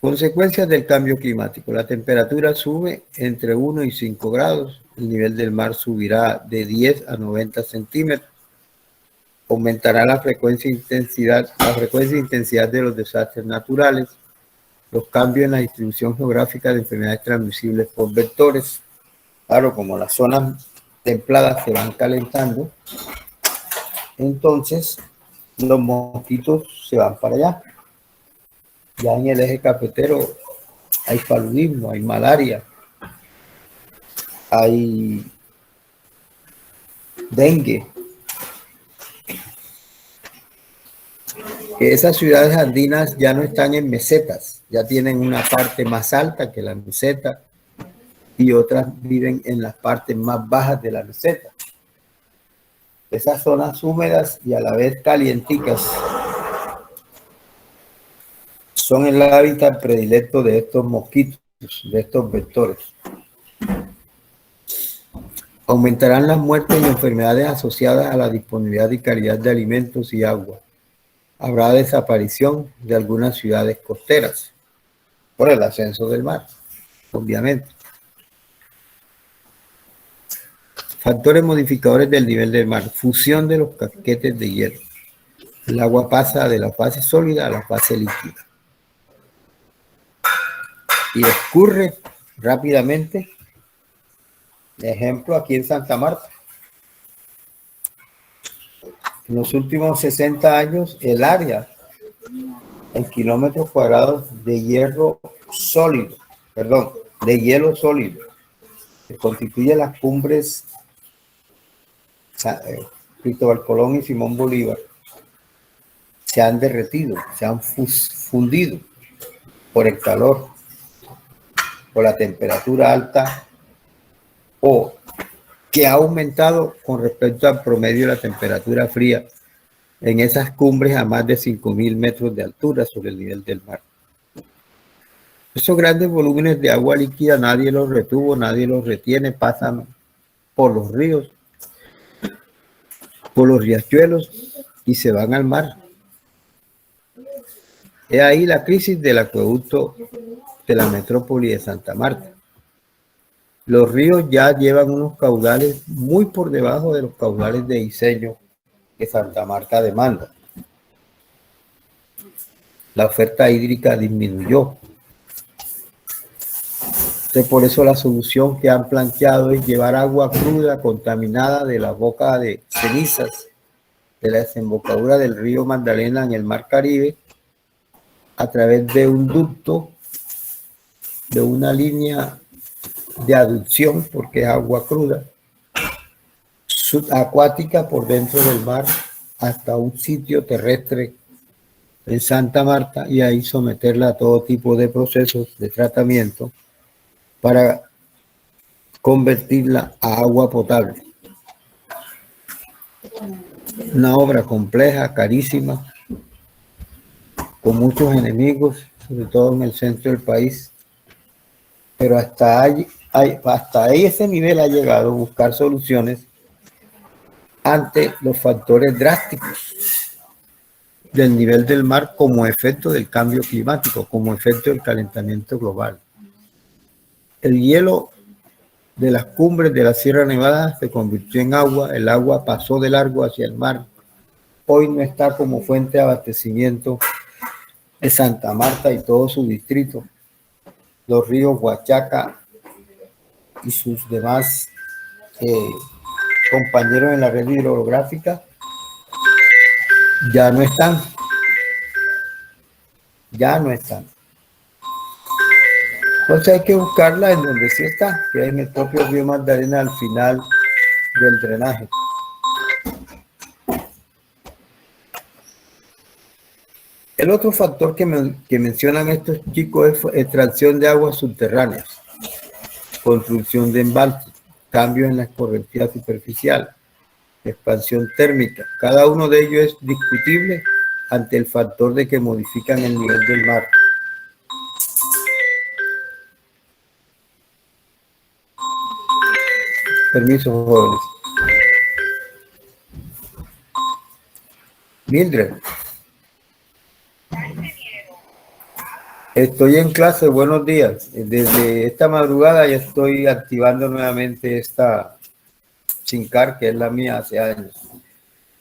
Consecuencias del cambio climático. La temperatura sube entre 1 y 5 grados. El nivel del mar subirá de 10 a 90 centímetros. Aumentará la frecuencia e intensidad de los desastres naturales. Los cambios en la distribución geográfica de enfermedades transmisibles por vectores. Claro, como las zonas templadas se van calentando, entonces los mosquitos se van para allá. Ya en el eje cafetero hay paludismo, hay malaria, hay dengue. Esas ciudades andinas ya no están en mesetas, ya tienen una parte más alta que la meseta y otras viven en las partes más bajas de la meseta. Esas zonas húmedas y a la vez calienticas son el hábitat predilecto de estos mosquitos, de estos vectores. Aumentarán las muertes y enfermedades asociadas a la disponibilidad y calidad de alimentos y agua. Habrá desaparición de algunas ciudades costeras por el ascenso del mar, obviamente. Factores modificadores del nivel del mar. Fusión de los casquetes de hielo. El agua pasa de la fase sólida a la fase líquida y escurre rápidamente. Ejemplo, aquí en Santa Marta. En los últimos 60 años, el área en kilómetros cuadrados de hielo sólido, que constituye las cumbres Cristóbal Colón y Simón Bolívar, se han derretido, se han fundido por el calor, por la temperatura alta, o que ha aumentado con respecto al promedio de la temperatura fría en esas cumbres a más de 5.000 metros de altura sobre el nivel del mar. Esos grandes volúmenes de agua líquida nadie los retuvo, nadie los retiene, pasan por los ríos, por los riachuelos y se van al mar. Es ahí la crisis del acueducto de la metrópoli de Santa Marta. Los ríos ya llevan unos caudales muy por debajo de los caudales de diseño que Santa Marta demanda. La oferta hídrica disminuyó. Entonces, por eso la solución que han planteado es llevar agua cruda contaminada de la boca de cenizas de la desembocadura del río Magdalena en el Mar Caribe a través de un ducto, de una línea de aducción, porque es agua cruda, subacuática por dentro del mar hasta un sitio terrestre en Santa Marta y ahí someterla a todo tipo de procesos de tratamiento para convertirla a agua potable. Una obra compleja, carísima, con muchos enemigos, sobre todo en el centro del país, pero hasta ahí ese nivel ha llegado a buscar soluciones ante los factores drásticos del nivel del mar como efecto del cambio climático, como efecto del calentamiento global. El hielo de las cumbres de la Sierra Nevada se convirtió en agua, el agua pasó de largo hacia el mar. Hoy no está como fuente de abastecimiento de Santa Marta y todo su distrito. Los ríos Huachaca y sus demás compañeros en la red hidrográfica ya no están. Entonces hay que buscarla en donde sí está, que es en el propio río Magdalena al final del drenaje. El otro factor que mencionan estos chicos es extracción de aguas subterráneas, construcción de embalses, cambios en la escorrentía superficial, expansión térmica. Cada uno de ellos es discutible ante el factor de que modifican el nivel del mar. Permiso, jóvenes. Mildred, estoy en clase, buenos días. Desde esta madrugada ya estoy activando nuevamente esta SINCAR, que es la mía hace años.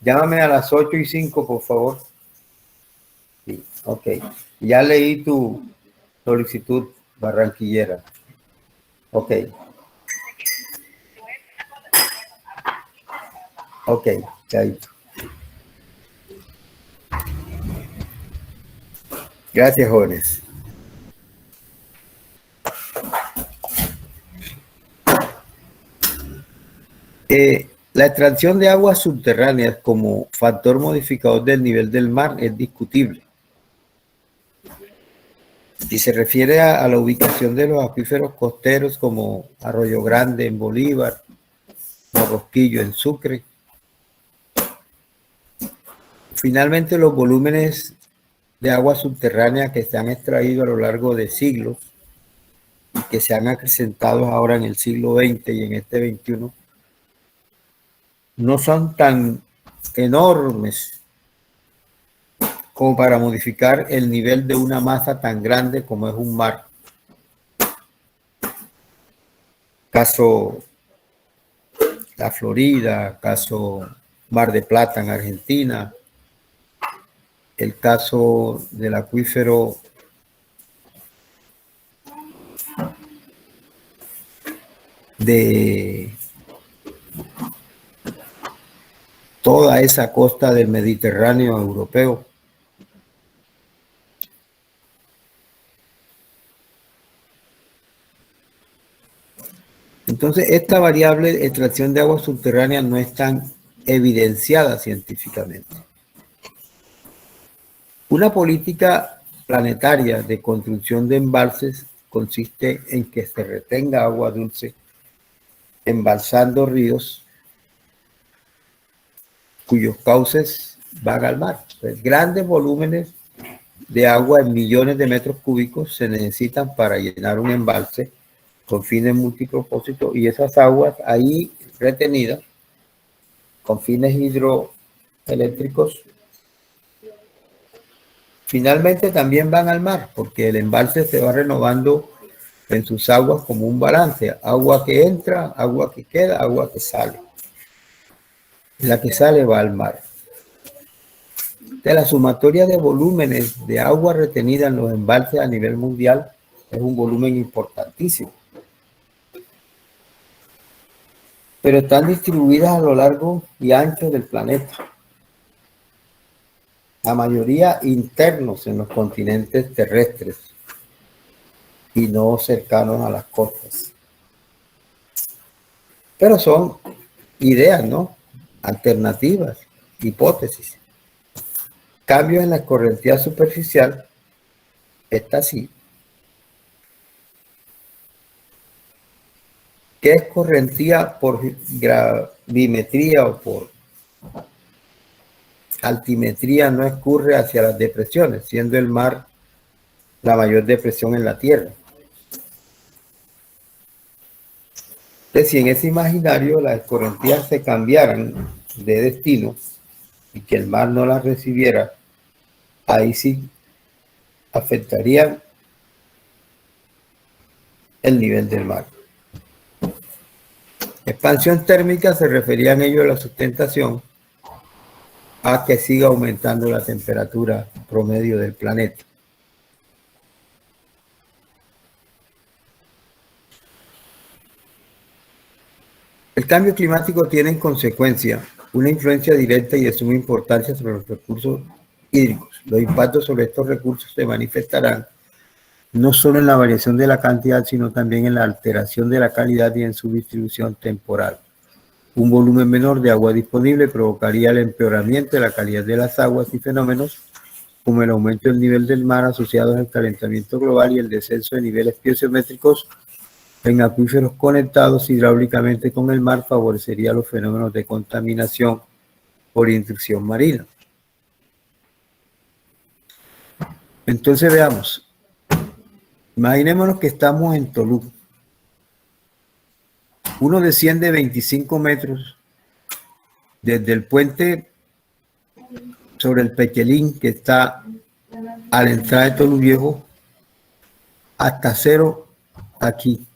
Llámame a las 8:05, por favor. Sí, ok. Ya leí tu solicitud barranquillera. Ok. Ok, chaito. Gracias, jóvenes. La extracción de aguas subterráneas como factor modificador del nivel del mar es discutible. Si se refiere a la ubicación de los acuíferos costeros como Arroyo Grande en Bolívar, Morrosquillo en Sucre, finalmente los volúmenes de agua subterránea que se han extraído a lo largo de siglos y que se han acrecentado ahora en el siglo XX y en este XXI, no son tan enormes como para modificar el nivel de una masa tan grande como es un mar. Caso la Florida, caso Mar de Plata en Argentina, el caso del acuífero de toda esa costa del Mediterráneo europeo. Entonces, esta variable extracción de agua subterránea no es tan evidenciada científicamente. Una política planetaria de construcción de embalses consiste en que se retenga agua dulce embalsando ríos cuyos cauces van al mar. Pues grandes volúmenes de agua en millones de metros cúbicos se necesitan para llenar un embalse con fines multipropósitos, y esas aguas ahí retenidas con fines hidroeléctricos finalmente también van al mar, porque el embalse se va renovando en sus aguas como un balance: agua que entra, agua que queda, agua que sale. La que sale va al mar. De la sumatoria de volúmenes de agua retenida en los embalses a nivel mundial es un volumen importantísimo, pero están distribuidas a lo largo y ancho del planeta, la mayoría internos en los continentes terrestres y no cercanos a las costas. Pero son ideas, ¿no? Alternativas, hipótesis. Cambios en la escorrentía superficial está así. ¿Qué escorrentía por gravimetría o por altimetría no escurre hacia las depresiones, siendo el mar la mayor depresión en la Tierra? Entonces, si en ese imaginario las escorrentías se cambiaran de destino y que el mar no las recibiera, ahí sí afectarían el nivel del mar. Expansión térmica se referían ellos a la sustentación a que siga aumentando la temperatura promedio del planeta. El cambio climático tiene en consecuencia una influencia directa y de suma importancia sobre los recursos hídricos. Los impactos sobre estos recursos se manifestarán no solo en la variación de la cantidad, sino también en la alteración de la calidad y en su distribución temporal. Un volumen menor de agua disponible provocaría el empeoramiento de la calidad de las aguas y fenómenos como el aumento del nivel del mar asociados al calentamiento global y el descenso de niveles piezométricos en acuíferos conectados hidráulicamente con el mar favorecería los fenómenos de contaminación por intrusión marina. Entonces veamos. Imaginémonos que estamos en Tolú. Uno desciende 25 metros desde el puente sobre el Pechelín, que está a la entrada de Tolú Viejo, hasta cero aquí,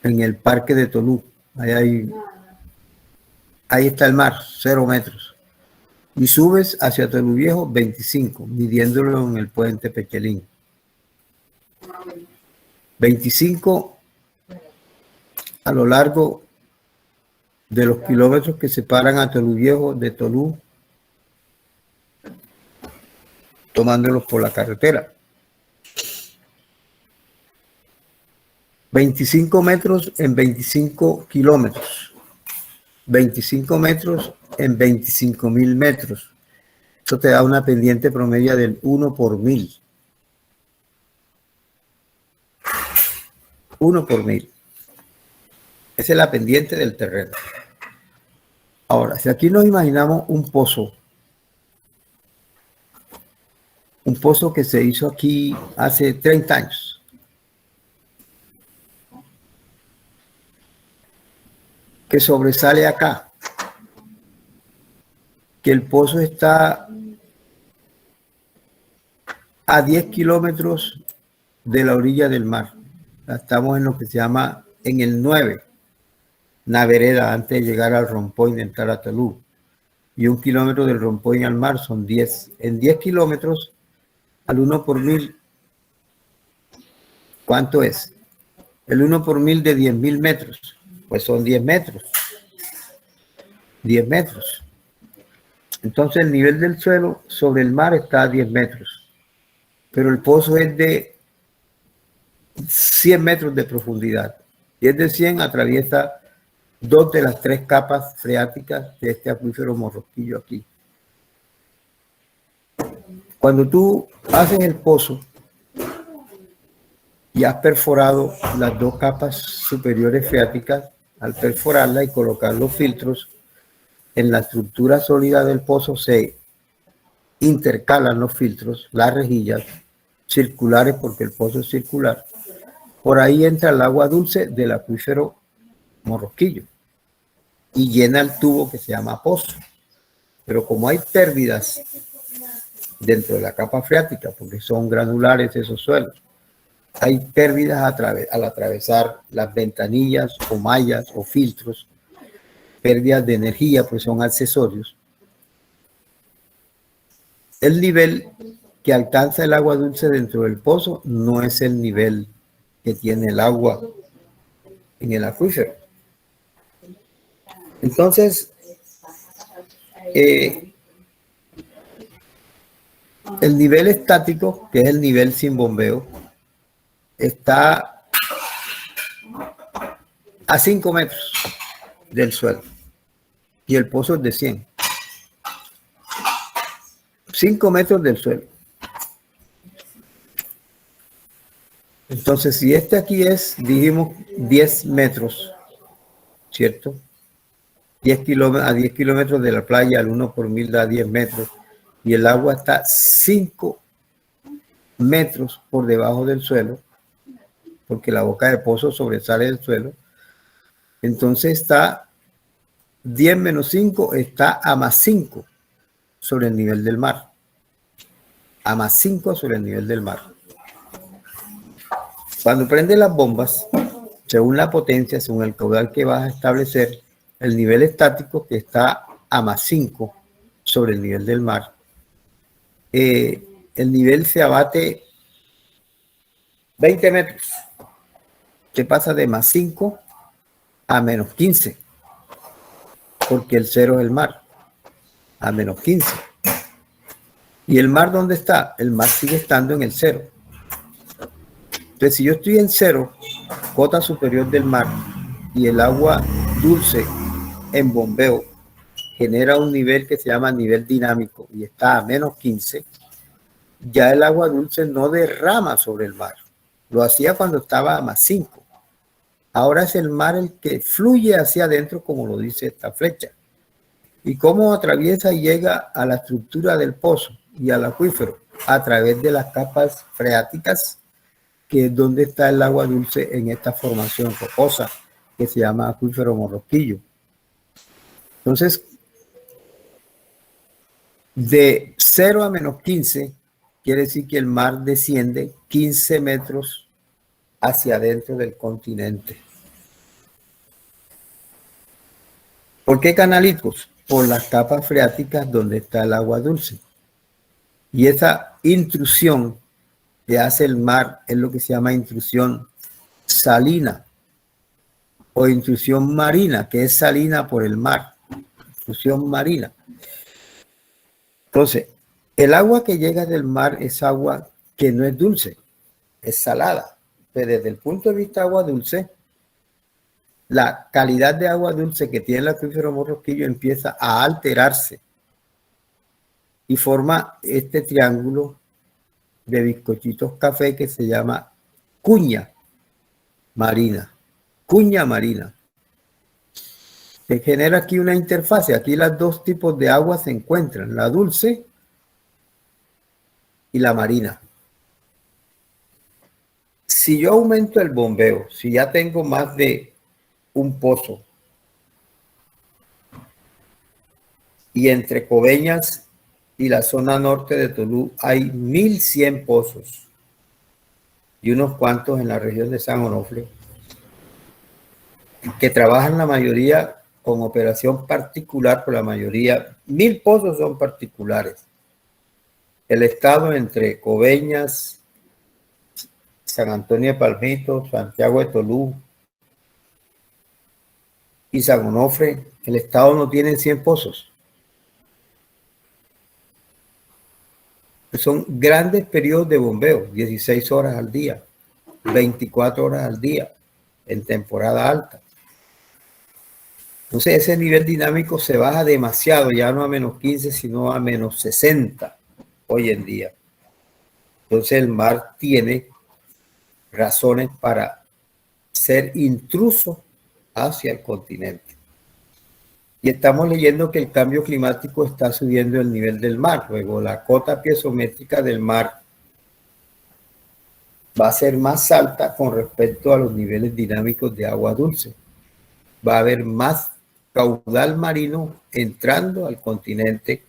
en el parque de Tolú. Ahí está el mar, 0 metros. Y subes hacia Tolú Viejo 25, midiéndolo en el puente Pechelín. 25 a lo largo de los kilómetros que separan a Tolú Viejo de Tolú, tomándolos por la carretera. 25 metros en 25 kilómetros. 25 metros en 25.000 metros. Eso te da una pendiente promedio del 1 por 1000. 1 por 1000. Esa es la pendiente del terreno. Ahora, si aquí nos imaginamos un pozo que se hizo aquí hace 30 años. Que sobresale acá. Que el pozo está a 10 kilómetros de la orilla del mar. Estamos en lo que se llama en el 9, una vereda antes de llegar al Rompoint de entrar a Tolú. Y 1 kilómetro del Rompoint al mar son 10. En 10 kilómetros, al 1 por 1000, ¿cuánto es? El 1 por 1000 de 10.000 metros, pues son 10 metros. 10 metros. Entonces el nivel del suelo sobre el mar está a 10 metros. Pero el pozo es de 100 metros de profundidad. Y es de 100, atraviesa 2 de las 3 capas freáticas de este acuífero Morrosquillo aquí. Cuando tú haces el pozo y has perforado las 2 capas superiores freáticas, al perforarla y colocar los filtros, en la estructura sólida del pozo se intercalan los filtros, las rejillas circulares, porque el pozo es circular. Por ahí entra el agua dulce del acuífero Morrosquillo y llena el tubo que se llama pozo. Pero como hay pérdidas dentro de la capa freática, porque son granulares esos suelos, hay pérdidas al atravesar las ventanillas o mallas o filtros, pérdidas de energía, pues son accesorios. El nivel que alcanza el agua dulce dentro del pozo no es el nivel que tiene el agua en el acuífero. Entonces, el nivel estático, que es el nivel sin bombeo, está a 5 metros del suelo y el pozo es de 100. 5 metros del suelo. Entonces, si este aquí es, dijimos, 10 metros, ¿cierto? 10 kilómetros, a 10 kilómetros de la playa, al 1 por 1000 da 10 metros, y el agua está 5 metros por debajo del suelo, porque la boca de pozo sobresale del suelo. Entonces está 10 menos 5, está a más 5 sobre el nivel del mar. A más 5 sobre el nivel del mar. Cuando prenden las bombas, según la potencia, según el caudal que vas a establecer, el nivel estático, que está a más 5 sobre el nivel del mar, el nivel se abate 20 metros. Se pasa de más 5 a menos 15, porque el cero es el mar, a menos 15. ¿Y el mar dónde está? El mar sigue estando en el cero. Entonces, si yo estoy en cero, cota superior del mar, y el agua dulce en bombeo genera un nivel que se llama nivel dinámico y está a menos 15, ya el agua dulce no derrama sobre el mar. Lo hacía cuando estaba a más 5. Ahora es el mar el que fluye hacia adentro, como lo dice esta flecha. ¿Y cómo atraviesa y llega a la estructura del pozo y al acuífero? A través de las capas freáticas, que es donde está el agua dulce en esta formación rocosa que se llama acuífero Morrosquillo. Entonces, de 0 a menos 15, quiere decir que el mar desciende 15 metros hacia adentro del continente. ¿Por qué canalitos? Por las capas freáticas donde está el agua dulce. Y esa intrusión que hace el mar es lo que se llama intrusión salina o intrusión marina, que es salina por el mar. Intrusión marina. Entonces, el agua que llega del mar es agua que no es dulce, es salada. Pero desde el punto de vista de agua dulce, la calidad de agua dulce que tiene el acuífero Morrosquillo empieza a alterarse y forma este triángulo de bizcochitos café que se llama cuña marina. Cuña marina. Se genera aquí una interfase. Aquí los dos tipos de agua se encuentran, la dulce y la marina. Si yo aumento el bombeo, si ya tengo más de un pozo y entre Coveñas y la zona norte de Tolú hay 1100 pozos y unos cuantos en la región de San Onofre que trabajan la mayoría con operación particular, por la mayoría, 1000 pozos son particulares. El estado entre Coveñas, San Antonio de Palmito, Santiago de Tolú y San Onofre, el estado no tiene 100 pozos. Son grandes periodos de bombeo, 16 horas al día, 24 horas al día, en temporada alta. Entonces ese nivel dinámico se baja demasiado, ya no a menos 15, sino a menos 60 hoy en día. Entonces el mar tiene razones para ser intruso hacia el continente. Y estamos leyendo que el cambio climático está subiendo el nivel del mar. Luego la cota piezométrica del mar va a ser más alta con respecto a los niveles dinámicos de agua dulce. Va a haber más caudal marino entrando al continente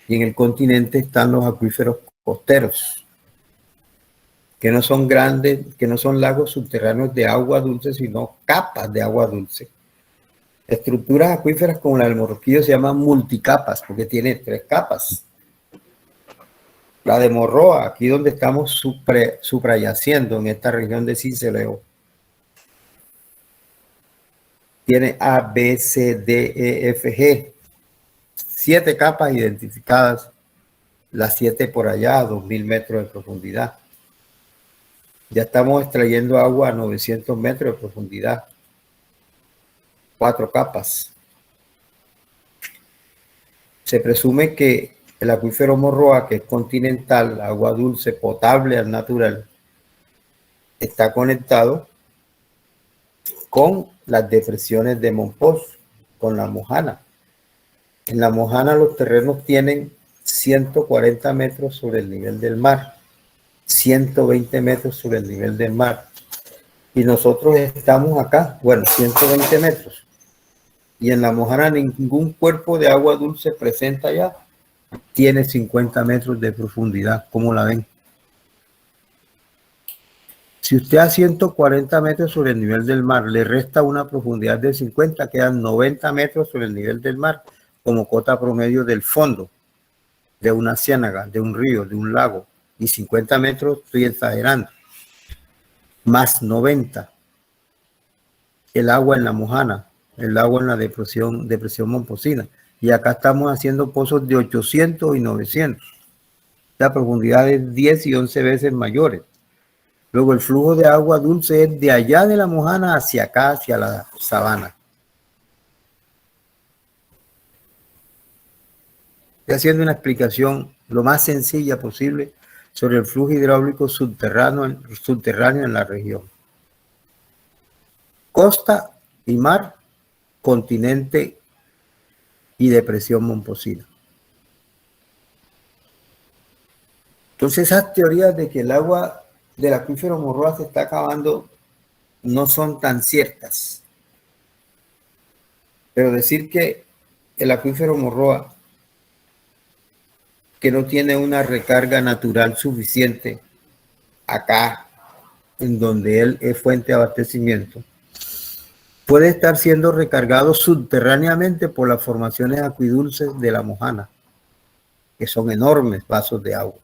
y en el continente están los acuíferos costeros, que no son grandes, que no son lagos subterráneos de agua dulce, sino capas de agua dulce. Estructuras acuíferas como la del Morrosquillo se llaman multicapas porque tiene 3 capas. La de Morroa, aquí donde estamos suprayaciendo en esta región de Sincelejo, tiene A, B, C, D, E, F, G. 7 capas identificadas, las 7 por allá a 2000 metros de profundidad. Ya estamos extrayendo agua a 900 metros de profundidad. 4 capas. Se presume que el acuífero Morroa, que es continental, agua dulce, potable al natural, está conectado con las depresiones de Mompox, con la Mojana. En la Mojana los terrenos tienen 140 metros sobre el nivel del mar, 120 metros sobre el nivel del mar. Y nosotros estamos acá, bueno, 120 metros. Y en la Mojana ningún cuerpo de agua dulce presenta ya. Tiene 50 metros de profundidad. ¿Cómo la ven? Si usted a 140 metros sobre el nivel del mar le resta una profundidad de 50, quedan 90 metros sobre el nivel del mar como cota promedio del fondo de una ciénaga, de un río, de un lago. Y 50 metros, estoy exagerando, más 90. El agua en la Mojana, el agua en la depresión Momposina. Y acá estamos haciendo pozos de 800 y 900. La profundidad es 10 y 11 veces mayores. Luego el flujo de agua dulce es de allá de la Mojana hacia acá, hacia la sabana. Estoy haciendo una explicación lo más sencilla posible sobre el flujo hidráulico subterráneo en la región. Costa y mar, continente y depresión Momposina. Entonces esas teorías de que el agua del acuífero Morroa se está acabando no son tan ciertas. Pero decir que el acuífero Morroa, que no tiene una recarga natural suficiente acá, en donde él es fuente de abastecimiento, puede estar siendo recargado subterráneamente por las formaciones acuidulces de la Mojana, que son enormes vasos de agua.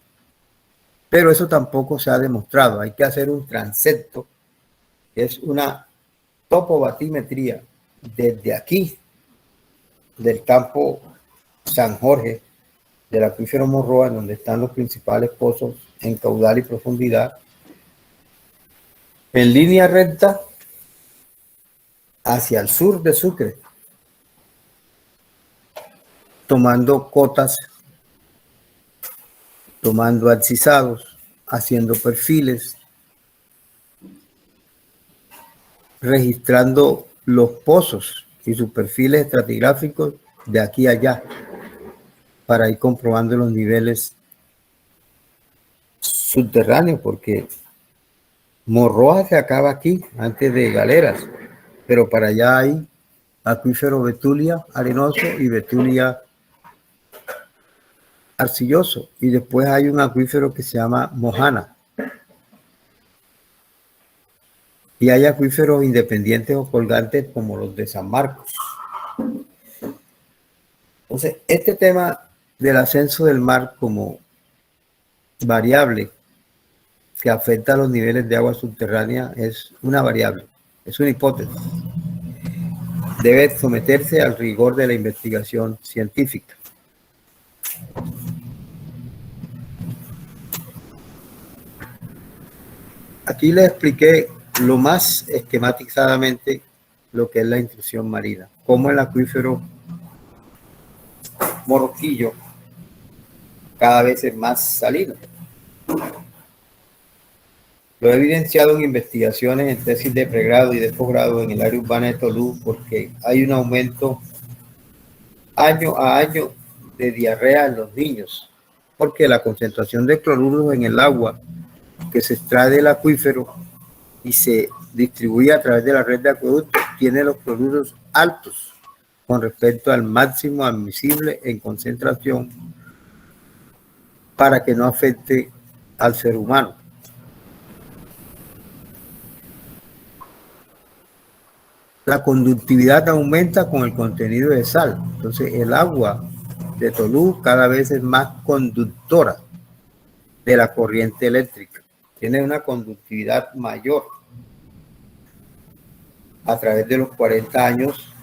Pero eso tampoco se ha demostrado. Hay que hacer un transepto, que es una topobatimetría desde aquí, del campo San Jorge, del acuífero Morroa, en donde están los principales pozos en caudal y profundidad, en línea recta hacia el sur de Sucre, tomando cotas, tomando abscisados, haciendo perfiles, registrando los pozos y sus perfiles estratigráficos de aquí a allá, para ir comprobando los niveles subterráneos, porque Morroa se acaba aquí, antes de Galeras, pero para allá hay acuífero Betulia arenoso y Betulia arcilloso, y después hay un acuífero que se llama Mojana, y hay acuíferos independientes o colgantes como los de San Marcos. Entonces, este tema del ascenso del mar como variable que afecta a los niveles de agua subterránea es una variable, es una hipótesis. Debe someterse al rigor de la investigación científica. Aquí les expliqué lo más esquematizadamente lo que es la intrusión marina, cómo el acuífero Morroquillo cada vez es más salino. Lo he evidenciado en investigaciones en tesis de pregrado y de posgrado en el área urbana de Tolú, porque hay un aumento año a año de diarrea en los niños, porque la concentración de cloruros en el agua que se extrae del acuífero y se distribuye a través de la red de acueductos tiene los cloruros altos con respecto al máximo admisible en concentración para que no afecte al ser humano. La conductividad aumenta con el contenido de sal. Entonces el agua de Tolú cada vez es más conductora de la corriente eléctrica. Tiene una conductividad mayor a través de los 40 años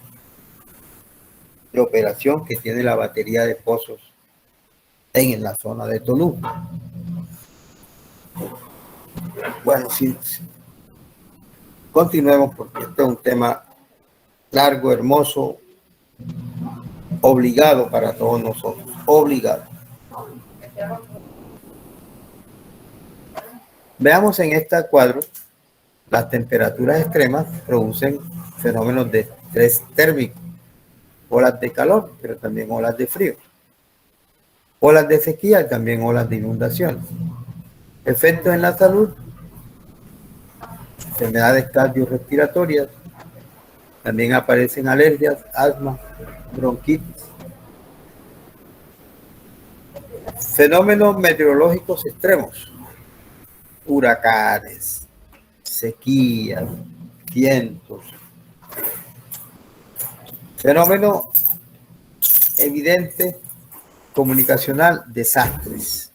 de operación que tiene la batería de pozos en la zona de Tolú. Bueno, sí, continuemos porque este es un tema largo, hermoso, obligado para todos nosotros, obligado. Veamos en este cuadro, las temperaturas extremas producen fenómenos de estrés térmico, olas de calor, pero también olas de frío, olas de sequía y también olas de inundación. Efectos en la salud, enfermedades cardiorrespiratorias, también aparecen alergias, asma, bronquitis. Fenómenos meteorológicos extremos, huracanes, sequías, vientos. Fenómeno evidente comunicacional, desastres,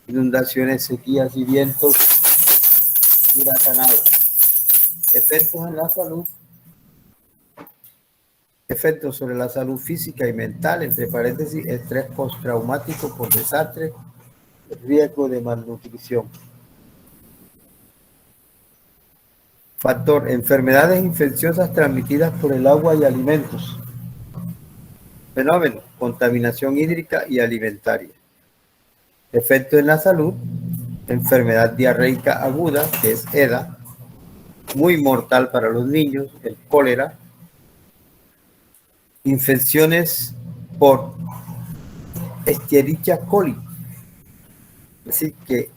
inundaciones, sequías y vientos huracanados. Efectos en la salud, efectos sobre la salud física y mental, entre paréntesis, estrés postraumático por desastre, riesgo de malnutrición. Factor, enfermedades infecciosas transmitidas por el agua y alimentos. Fenómeno, contaminación hídrica y alimentaria. Efecto en la salud, enfermedad diarreica aguda, que es EDA, muy mortal para los niños, el cólera. Infecciones por Escherichia coli, es decir, que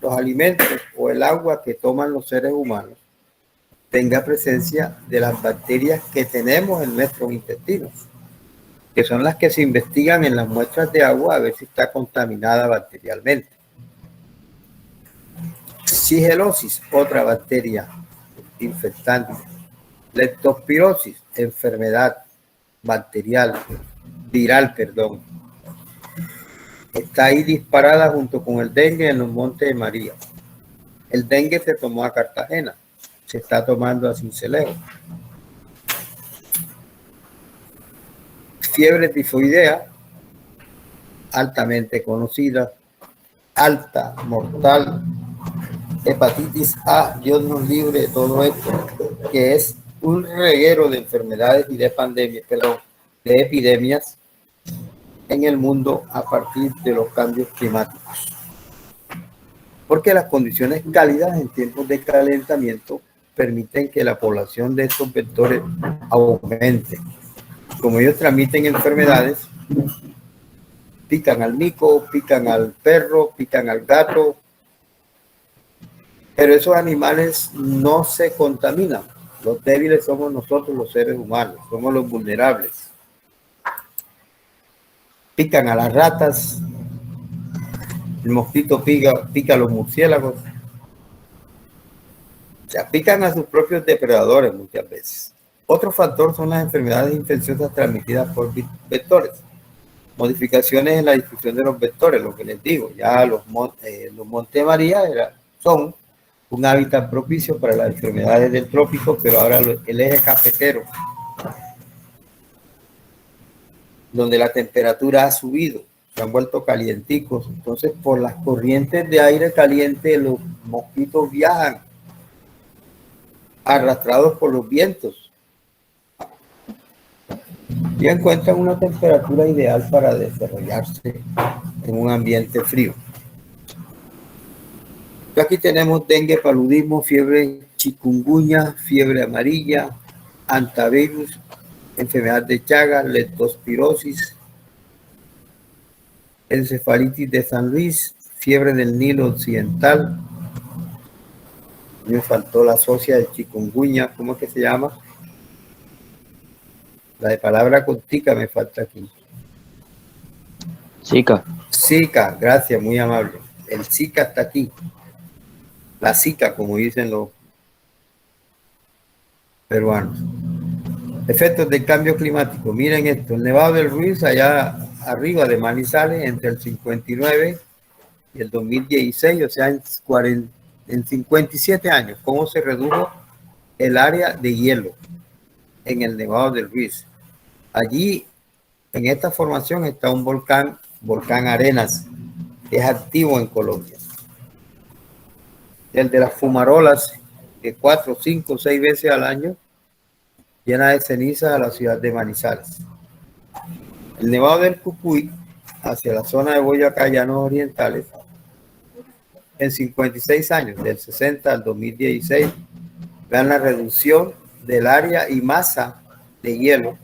los alimentos o el agua que toman los seres humanos tenga presencia de las bacterias que tenemos en nuestros intestinos, que son las que se investigan en las muestras de agua a ver si está contaminada bacterialmente. Shigellosis, otra bacteria infectante. Leptospirosis, enfermedad bacterial, viral, perdón. Está ahí disparada junto con el dengue en los Montes de María. El dengue se tomó a Cartagena, se está tomando a Sincelejo. Fiebre tifoidea, altamente conocida, alta, mortal. Hepatitis A, Dios nos libre de todo esto, que es un reguero de enfermedades y de pandemias, de epidemias en el mundo a partir de los cambios climáticos. Porque las condiciones cálidas en tiempos de calentamiento permiten que la población de estos vectores aumente. Como ellos transmiten enfermedades, pican al mico, pican al perro, pican al gato, pero esos animales no se contaminan. Los débiles somos nosotros, los seres humanos, somos los vulnerables. Pican a las ratas, el mosquito pica a los murciélagos. O sea, pican a sus propios depredadores muchas veces. Otro factor son las enfermedades infecciosas transmitidas por vectores. Modificaciones en la distribución de los vectores, lo que les digo, ya los Montes de María son un hábitat propicio para las enfermedades del trópico, pero ahora el eje cafetero, donde la temperatura ha subido, se han vuelto calienticos. Entonces, por las corrientes de aire caliente, los mosquitos viajan arrastrados por los vientos y encuentran una temperatura ideal para desarrollarse en un ambiente frío. Aquí tenemos dengue, paludismo, fiebre chikungunya, fiebre amarilla, hantavirus, enfermedad de Chagas, leptospirosis, encefalitis de San Luis, fiebre del Nilo Occidental. Me faltó la socia del chikungunya, ¿cómo es que se llama? La de palabra con tica me falta aquí. Zika. Zika, gracias, muy amable. El Zika está aquí. La Zika, como dicen los peruanos. Efectos del cambio climático. Miren esto, el Nevado del Ruiz, allá arriba de Manizales, entre el 59 y el 2016, o sea, en 57 años, cómo se redujo el área de hielo en el Nevado del Ruiz. Allí, en esta formación, está un volcán Arenas, que es activo en Colombia. El de las fumarolas, que 4, 5, 6 veces al año llena de cenizas a la ciudad de Manizales. El Nevado del Cucuy, hacia la zona de Boyacá, Llanos Orientales, en 56 años, del 60 al 2016, vean la reducción del área y masa de hielo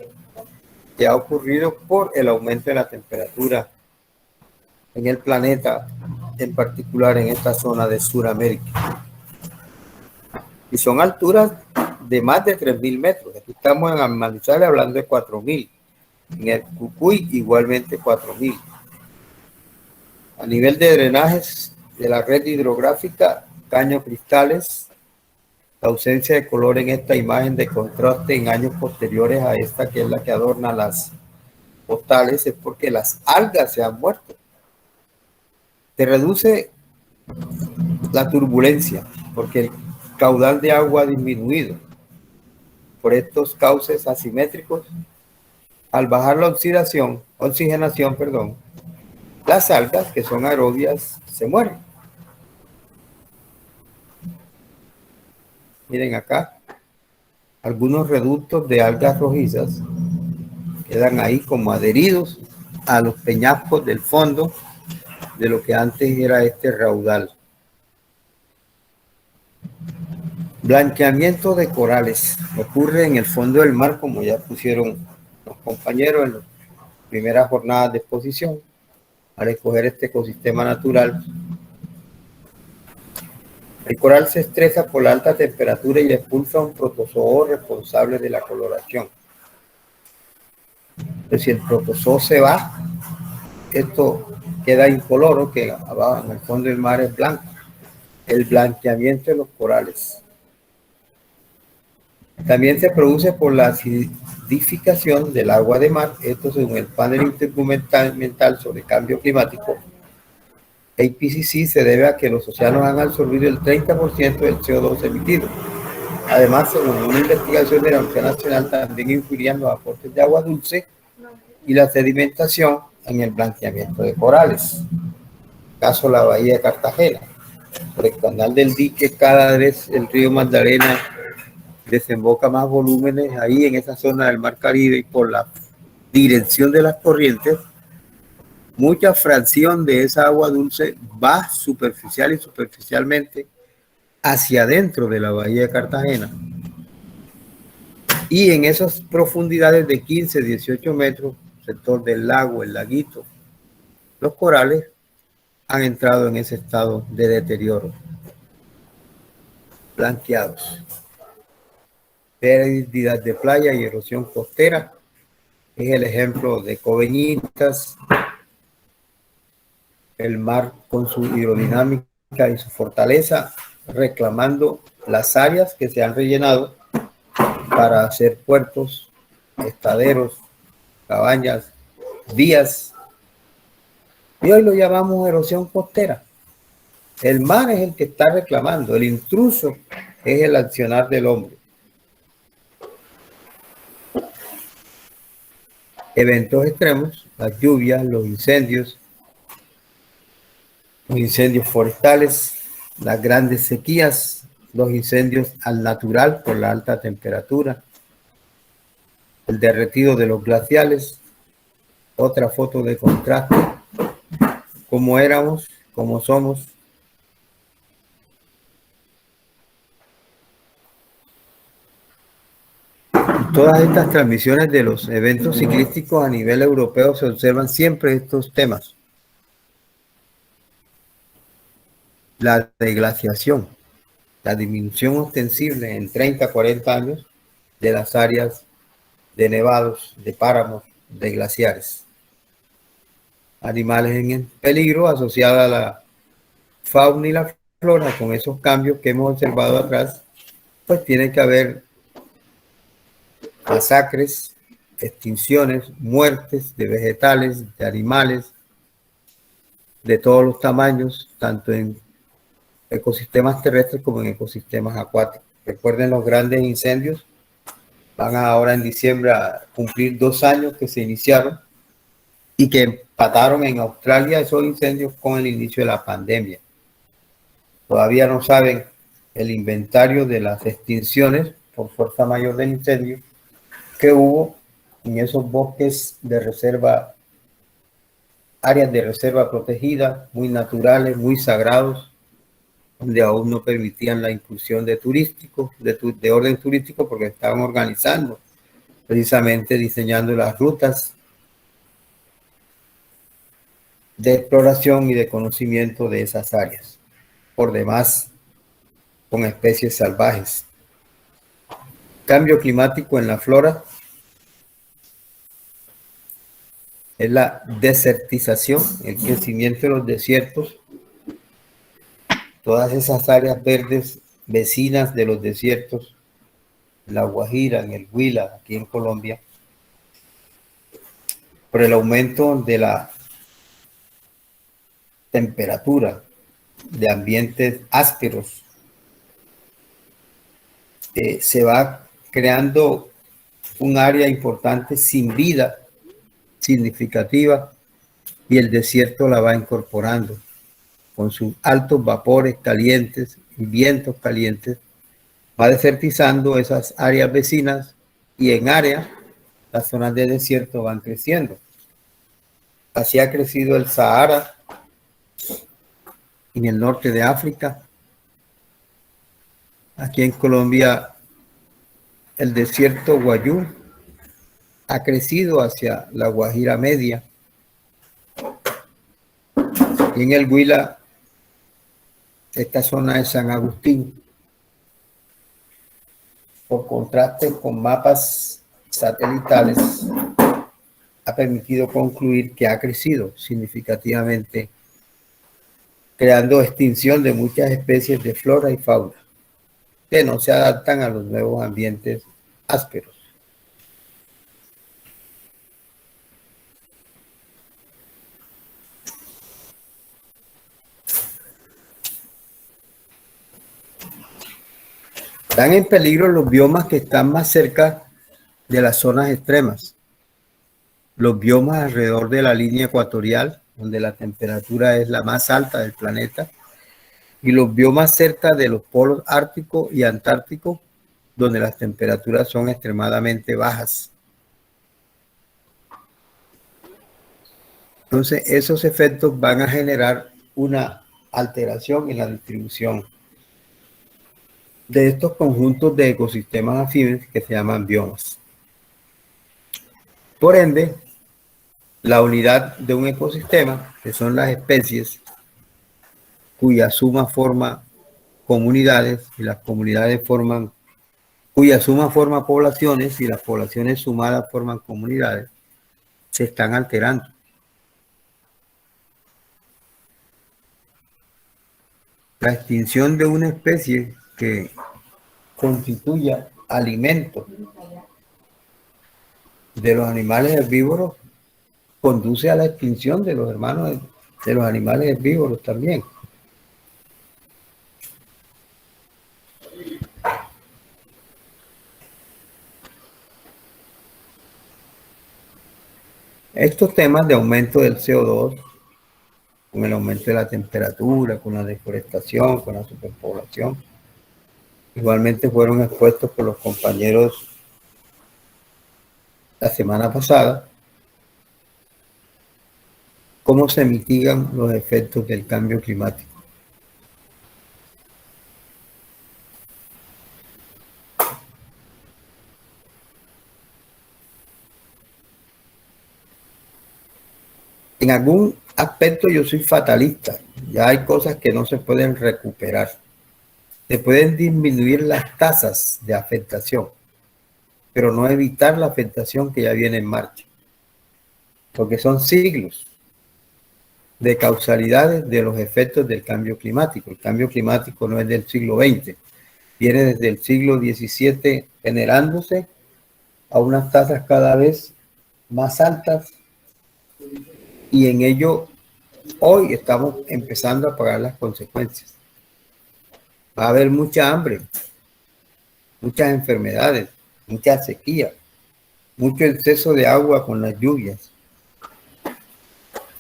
que ha ocurrido por el aumento de la temperatura en el planeta, en particular en esta zona de Sudamérica. Y son alturas de más de 3.000 metros. Aquí estamos en Manizales hablando de 4.000. En el Cucuy igualmente 4.000. A nivel de drenajes de la red hidrográfica, caños cristales, la ausencia de color en esta imagen de contraste en años posteriores a esta, que es la que adorna las postales, es porque las algas se han muerto. Se reduce la turbulencia porque el caudal de agua ha disminuido por estos cauces asimétricos. Al bajar la oxigenación, las algas, que son aerobias, se mueren. Miren acá, algunos reductos de algas rojizas quedan ahí como adheridos a los peñascos del fondo de lo que antes era este raudal. Blanqueamiento de corales ocurre en el fondo del mar, como ya pusieron los compañeros en las primeras jornadas de exposición, al escoger este ecosistema natural. El coral se estresa por la alta temperatura y expulsa un protozoo responsable de la coloración. Entonces, si el protozoo se va, esto queda incoloro, que abajo en el fondo del mar es blanco. El blanqueamiento de los corales. También se produce por la acidificación del agua de mar. Esto según el panel intergubernamental sobre cambio climático. IPCC se debe a que los océanos han absorbido el 30% del CO2 emitido. Además, según una investigación de la Universidad Nacional, también influirían los aportes de agua dulce y la sedimentación en el blanqueamiento de corales. Caso la bahía de Cartagena. Por el canal del dique, cada vez el río Magdalena desemboca más volúmenes ahí en esa zona del Mar Caribe, y por la dirección de las corrientes, mucha fracción de esa agua dulce va superficial y superficialmente hacia adentro de la bahía de Cartagena. Y en esas profundidades de 15, 18 metros, sector del lago, el laguito, los corales han entrado en ese estado de deterioro, blanqueados. Pérdida de playa y erosión costera es el ejemplo de Coveñitas, el mar con su hidrodinámica y su fortaleza, reclamando las áreas que se han rellenado para hacer puertos, estaderos, cabañas, vías. Y hoy lo llamamos erosión costera. El mar es el que está reclamando, el intruso es el accionar del hombre. Eventos extremos, las lluvias, los incendios forestales, las grandes sequías, los incendios al natural por la alta temperatura, el derretido de los glaciales. Otra foto de contraste, cómo éramos, cómo somos. En todas estas transmisiones de los eventos ciclísticos a nivel europeo se observan siempre estos temas. La deglaciación, la disminución ostensible en 30, 40 años de las áreas de nevados, de páramos, de glaciares. Animales en peligro asociados a la fauna y la flora. Con esos cambios que hemos observado atrás, pues tiene que haber masacres, extinciones, muertes de vegetales, de animales, de todos los tamaños, tanto en ecosistemas terrestres como en ecosistemas acuáticos. Recuerden los grandes incendios, van ahora en diciembre a cumplir 2 años que se iniciaron y que empataron en Australia esos incendios con el inicio de la pandemia. Todavía no saben el inventario de las extinciones por fuerza mayor del incendio que hubo en esos bosques de reserva, áreas de reserva protegida, muy naturales, muy sagrados, donde aún no permitían la inclusión de turísticos, de orden turístico, porque estaban organizando, precisamente diseñando las rutas de exploración y de conocimiento de esas áreas, por demás con especies salvajes. Cambio climático en la flora es la desertización, el crecimiento de los desiertos, todas esas áreas verdes vecinas de los desiertos, en La Guajira, en el Huila, aquí en Colombia, por el aumento de la temperatura, de ambientes ásperos, se va creando un área importante sin vida significativa, y el desierto la va incorporando con sus altos vapores calientes y vientos calientes, va desertizando esas áreas vecinas, y en áreas las zonas de desierto van creciendo. Así ha crecido el Sahara en el norte de África. Aquí en Colombia el desierto Guayú ha crecido hacia la Guajira Media, y en el Huila esta zona de San Agustín, por contraste con mapas satelitales, ha permitido concluir que ha crecido significativamente, creando extinción de muchas especies de flora y fauna que no se adaptan a los nuevos ambientes ásperos. Están en peligro los biomas que están más cerca de las zonas extremas. Los biomas alrededor de la línea ecuatorial, donde la temperatura es la más alta del planeta, y los biomas cerca de los polos ártico y antártico, donde las temperaturas son extremadamente bajas. Entonces, esos efectos van a generar una alteración en la distribución de estos conjuntos de ecosistemas afines que se llaman biomas. Por ende, la unidad de un ecosistema, que son las especies, cuya suma forma comunidades y las comunidades forman, cuya suma forma poblaciones y las poblaciones sumadas forman comunidades, se están alterando. La extinción de una especie que constituya alimento de los animales herbívoros conduce a la extinción de los hermanos de los animales herbívoros también. Estos temas de aumento del CO2, con el aumento de la temperatura, con la deforestación, con la superpoblación, igualmente fueron expuestos por los compañeros la semana pasada. ¿Cómo se mitigan los efectos del cambio climático? En algún aspecto yo soy fatalista. Ya hay cosas que no se pueden recuperar. Se pueden disminuir las tasas de afectación, pero no evitar la afectación que ya viene en marcha. Porque son siglos de causalidades de los efectos del cambio climático. El cambio climático no es del siglo XX, viene desde el siglo XVII generándose a unas tasas cada vez más altas, y en ello hoy estamos empezando a pagar las consecuencias. Va a haber mucha hambre, muchas enfermedades, mucha sequía, mucho exceso de agua con las lluvias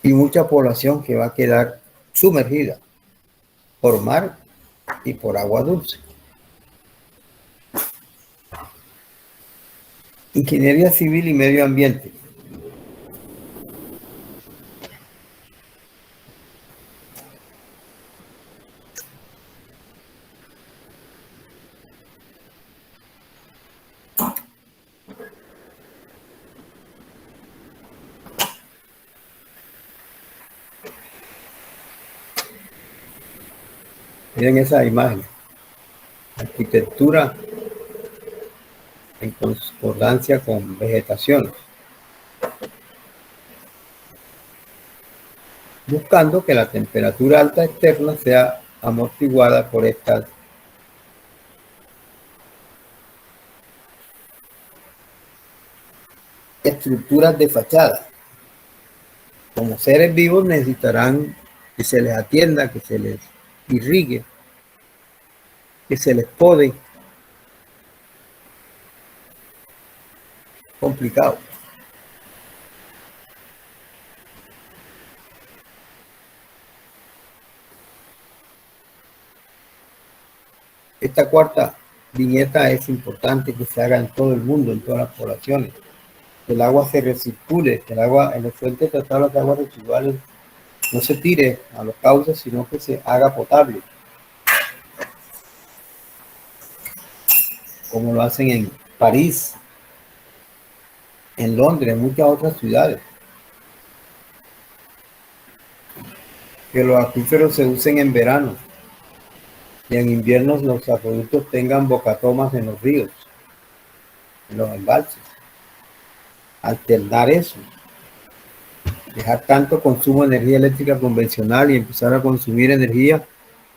y mucha población que va a quedar sumergida por mar y por agua dulce. Ingeniería civil y medio ambiente. Miren esa imagen. Arquitectura en concordancia con vegetación, buscando que la temperatura alta externa sea amortiguada por estas estructuras de fachada. Como seres vivos necesitarán que se les atienda, que se les irrigue, que se les pode. Complicado. Esta cuarta viñeta es importante que se haga en todo el mundo, en todas las poblaciones. Que el agua se recircule, que el agua en los fuentes tratadas de aguas residuales no se tire a los cauces, sino que se haga potable, como lo hacen en París, en Londres, en muchas otras ciudades. Que los acuíferos se usen en verano, y en inviernos los acueductos tengan bocatomas en los ríos, en los embalses. Alternar eso, dejar tanto consumo de energía eléctrica convencional y empezar a consumir energía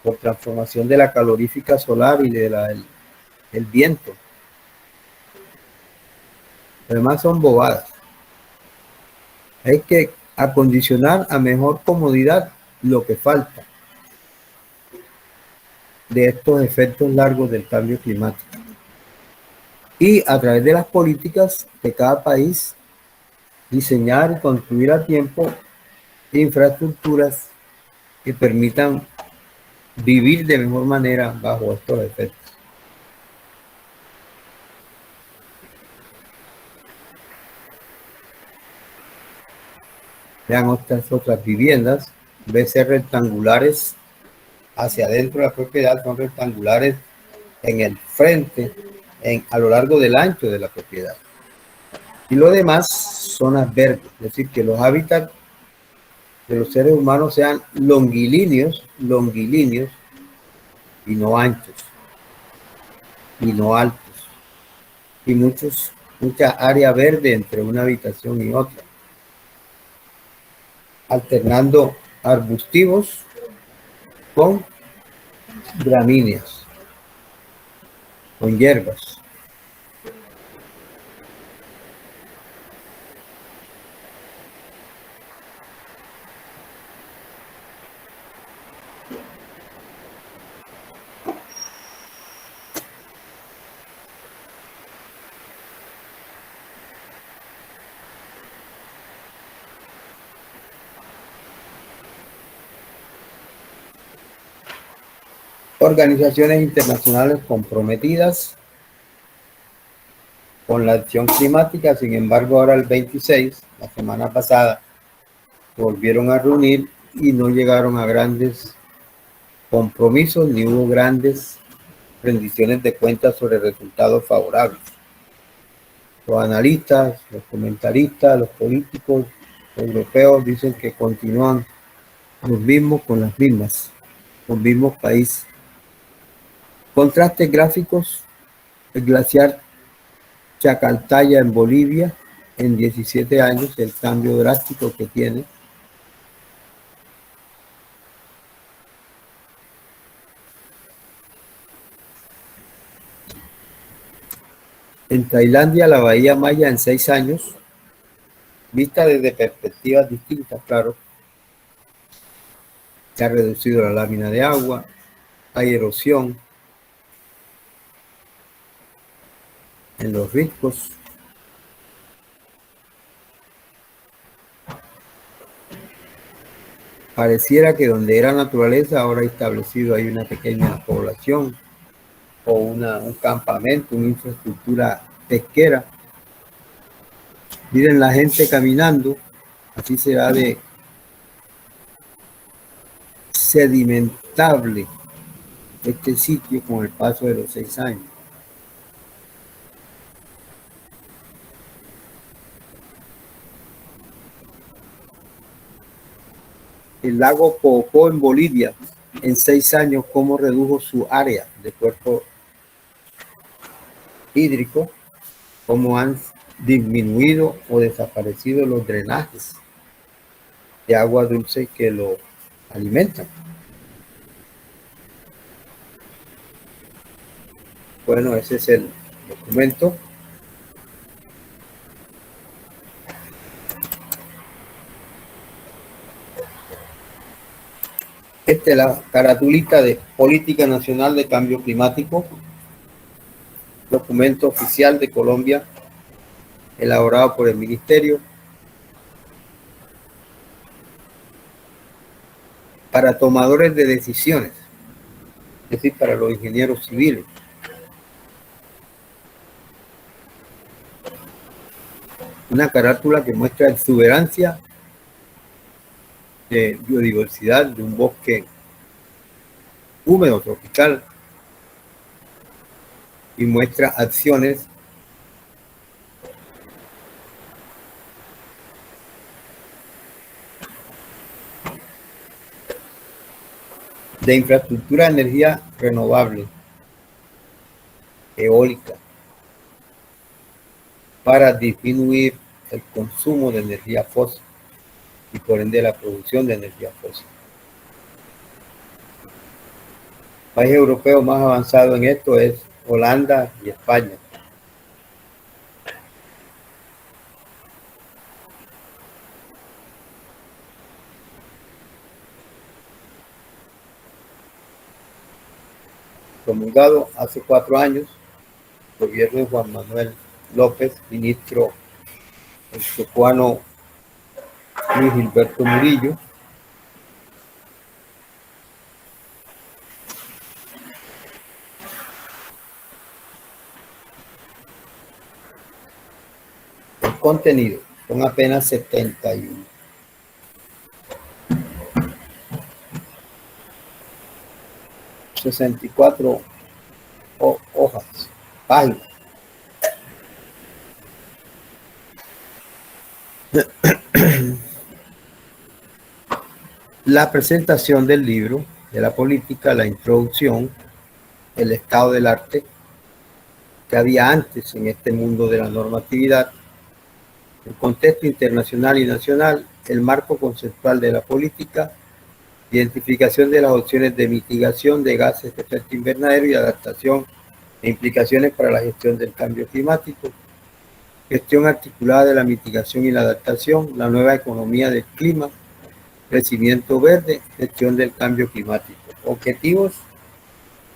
por transformación de la calorífica solar y del viento. Además son bobadas. Hay que acondicionar a mejor comodidad lo que falta de estos efectos largos del cambio climático. Y a través de las políticas de cada país, diseñar y construir a tiempo infraestructuras que permitan vivir de mejor manera bajo estos efectos. Vean otras viviendas, en vez de ser rectangulares hacia adentro de la propiedad, son rectangulares en el frente, a lo largo del ancho de la propiedad. Y lo demás, zonas verdes, es decir, que los hábitats de los seres humanos sean longilíneos y no anchos, y no altos, y mucha área verde entre una habitación y otra, alternando arbustivos con gramíneas, con hierbas. Organizaciones internacionales comprometidas con la acción climática. Sin embargo, ahora el 26, la semana pasada, volvieron a reunir y no llegaron a grandes compromisos ni hubo grandes rendiciones de cuentas sobre resultados favorables. Los analistas, los comentaristas, los políticos europeos dicen que continúan los mismos con las mismas, los mismos países. Contrastes gráficos: el glaciar Chacaltaya en Bolivia, en 17 años, el cambio drástico que tiene. En Tailandia, la bahía Maya en 6 años, vista desde perspectivas distintas, claro. Se ha reducido la lámina de agua, hay erosión en los riscos. Pareciera que donde era naturaleza, ahora establecido hay una pequeña población o un campamento, una infraestructura pesquera. Miren la gente caminando, así será de sedimentable este sitio con el paso de los 6 años. El lago Poopó en Bolivia, en 6 años, cómo redujo su área de cuerpo hídrico, cómo han disminuido o desaparecido los drenajes de agua dulce que lo alimentan. Bueno, ese es el documento. Esta es la caratulita de Política Nacional de Cambio Climático, documento oficial de Colombia, elaborado por el Ministerio para tomadores de decisiones, es decir, para los ingenieros civiles. Una carátula que muestra exuberancia de biodiversidad de un bosque húmedo tropical y muestra acciones de infraestructura de energía renovable, eólica, para disminuir el consumo de energía fósil y por ende la producción de energía fósil. El país europeo más avanzado en esto es Holanda y España. Promulgado hace 4 años, gobierno de Juan Manuel López, ministro el chocuano Luis Gilberto Murillo. El contenido son apenas 71. ...64 hojas, páginas. La presentación del libro, de la política, la introducción, el estado del arte que había antes en este mundo de la normatividad, el contexto internacional y nacional, el marco conceptual de la política, identificación de las opciones de mitigación de gases de efecto invernadero y adaptación e implicaciones para la gestión del cambio climático, gestión articulada de la mitigación y la adaptación, la nueva economía del clima, crecimiento verde, gestión del cambio climático, objetivos,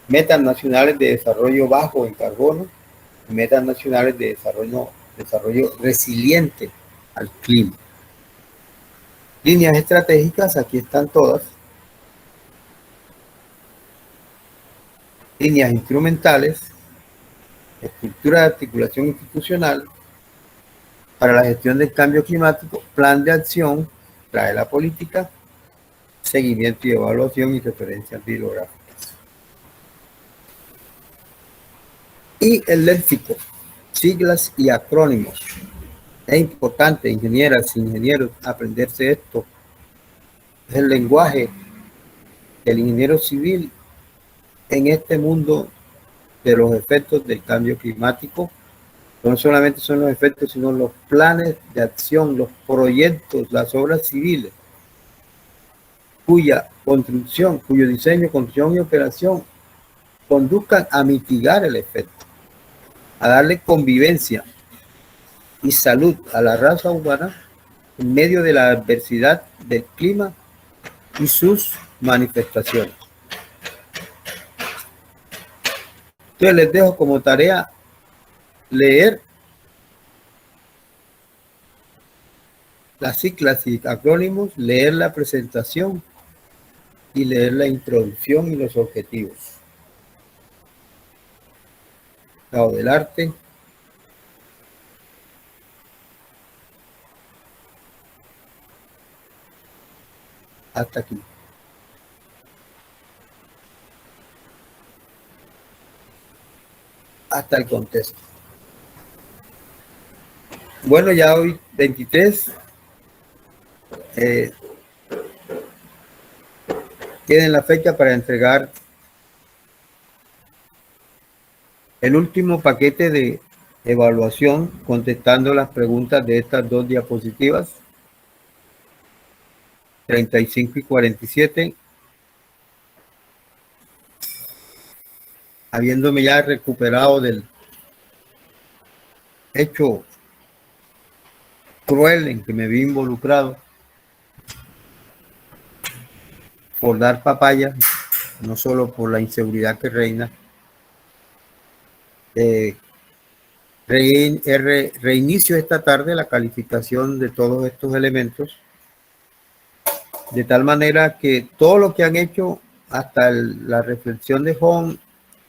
metas nacionales de desarrollo bajo en carbono, metas nacionales de desarrollo resiliente al clima. Líneas estratégicas, aquí están todas. Líneas instrumentales, estructura de articulación institucional para la gestión del cambio climático, plan de acción, trae la política, seguimiento y evaluación y referencias bibliográficas. Y el léxico, siglas y acrónimos. Es importante, ingenieras, ingenieros, aprenderse esto. Es el lenguaje del ingeniero civil en este mundo de los efectos del cambio climático. No solamente son los efectos, sino los planes de acción, los proyectos, las obras civiles, cuya construcción, cuyo diseño, construcción y operación conduzcan a mitigar el efecto, a darle convivencia y salud a la raza humana en medio de la adversidad del clima y sus manifestaciones. Entonces les dejo como tarea leer las siglas y acrónimos, leer la presentación y leer la introducción y los objetivos. Estado del arte. Hasta aquí. Hasta el contexto. Bueno, ya hoy 23. Tienen la fecha para entregar el último paquete de evaluación contestando las preguntas de estas dos diapositivas, 35 y 47. Habiéndome ya recuperado del hecho cruel en que me vi involucrado por dar papaya, no solo por la inseguridad que reina, reinicio esta tarde la calificación de todos estos elementos, de tal manera que todo lo que han hecho hasta la reflexión de Hong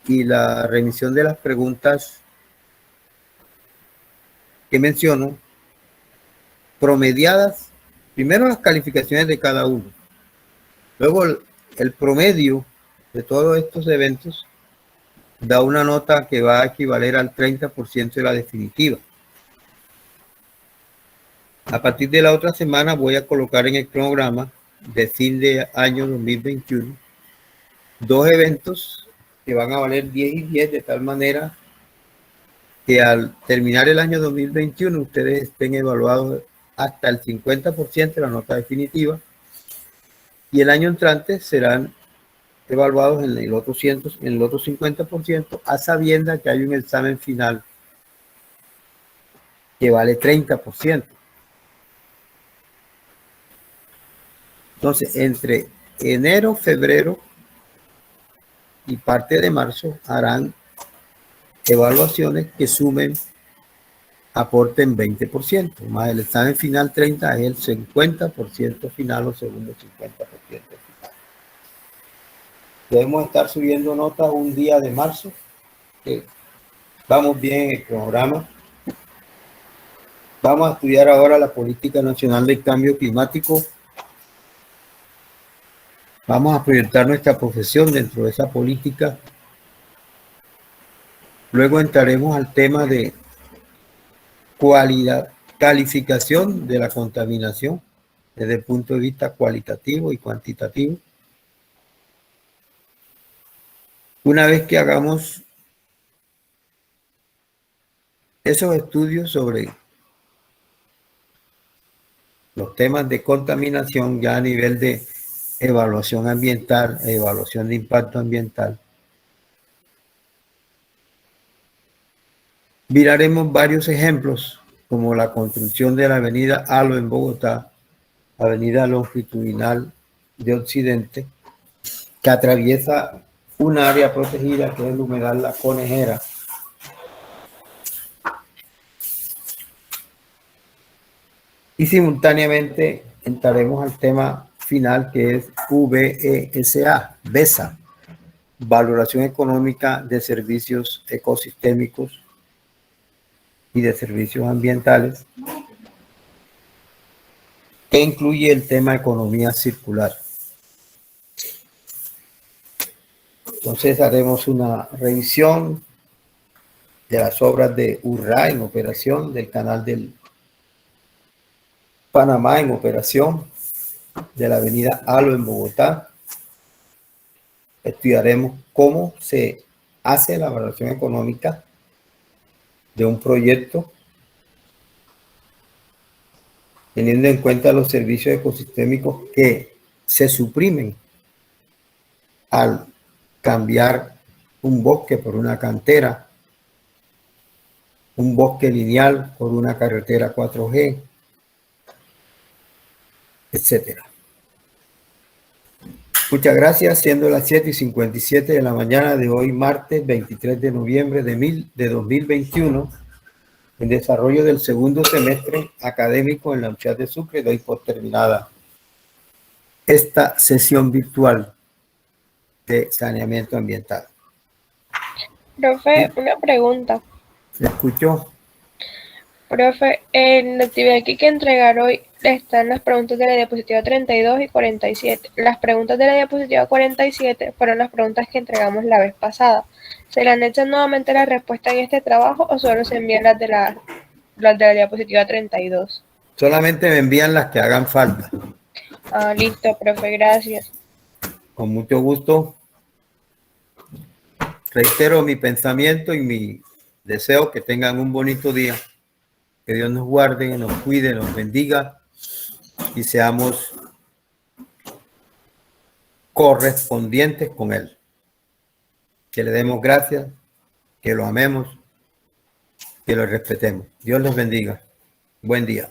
y la remisión de las preguntas que menciono, promediadas, primero las calificaciones de cada uno, luego el promedio de todos estos eventos da una nota que va a equivaler al 30% de la definitiva. A partir de la otra semana voy a colocar en el cronograma de fin de año 2021 2 eventos que van a valer 10 y 10, de tal manera que al terminar el año 2021 ustedes estén evaluados hasta el 50% de la nota definitiva, y el año entrante serán evaluados en el otro 50%, a sabiendas que hay un examen final que vale 30%. Entonces, entre enero, febrero y parte de marzo harán evaluaciones que sumen, aporten 20%, más el examen final 30 es el 50% final o segundo 50% final. Debemos estar subiendo notas un día de marzo. Vamos bien en el programa. Vamos a estudiar ahora la Política Nacional del Cambio Climático. Vamos a proyectar nuestra profesión dentro de esa política. Luego entraremos al tema de calificación de la contaminación desde el punto de vista cualitativo y cuantitativo. Una vez que hagamos esos estudios sobre los temas de contaminación ya a nivel de evaluación ambiental, evaluación de impacto ambiental, miraremos varios ejemplos como la construcción de la avenida Alo en Bogotá, avenida longitudinal de Occidente, que atraviesa un área protegida que es el humedal La Conejera. Y simultáneamente entraremos al tema final, que es VESA, Valoración Económica de Servicios Ecosistémicos y de Servicios Ambientales, que incluye el tema economía circular. Entonces haremos una revisión de las obras de URRA en operación, del canal del Panamá en operación, de la avenida Alo en Bogotá. Estudiaremos cómo se hace la evaluación económica de un proyecto teniendo en cuenta los servicios ecosistémicos que se suprimen al cambiar un bosque por una cantera, un bosque lineal por una carretera 4G, etcétera. Muchas gracias, siendo las 7:57 de la mañana de hoy, martes 23 de noviembre de 2021, en desarrollo del segundo semestre académico en la Universidad de Sucre, doy por terminada esta sesión virtual de saneamiento ambiental. Profe, una pregunta. ¿Se escuchó? Profe, en la actividad que hay que entregar hoy están las preguntas de la diapositiva 32 y 47. Las preguntas de la diapositiva 47 fueron las preguntas que entregamos la vez pasada. ¿Se le anexan nuevamente la respuesta en este trabajo o solo se envían las de la diapositiva 32? Solamente me envían las que hagan falta. Ah, listo, profe, gracias. Con mucho gusto. Reitero mi pensamiento y mi deseo que tengan un bonito día. Que Dios nos guarde, nos cuide, nos bendiga y seamos correspondientes con Él. Que le demos gracias, que lo amemos, que lo respetemos. Dios les bendiga. Buen día.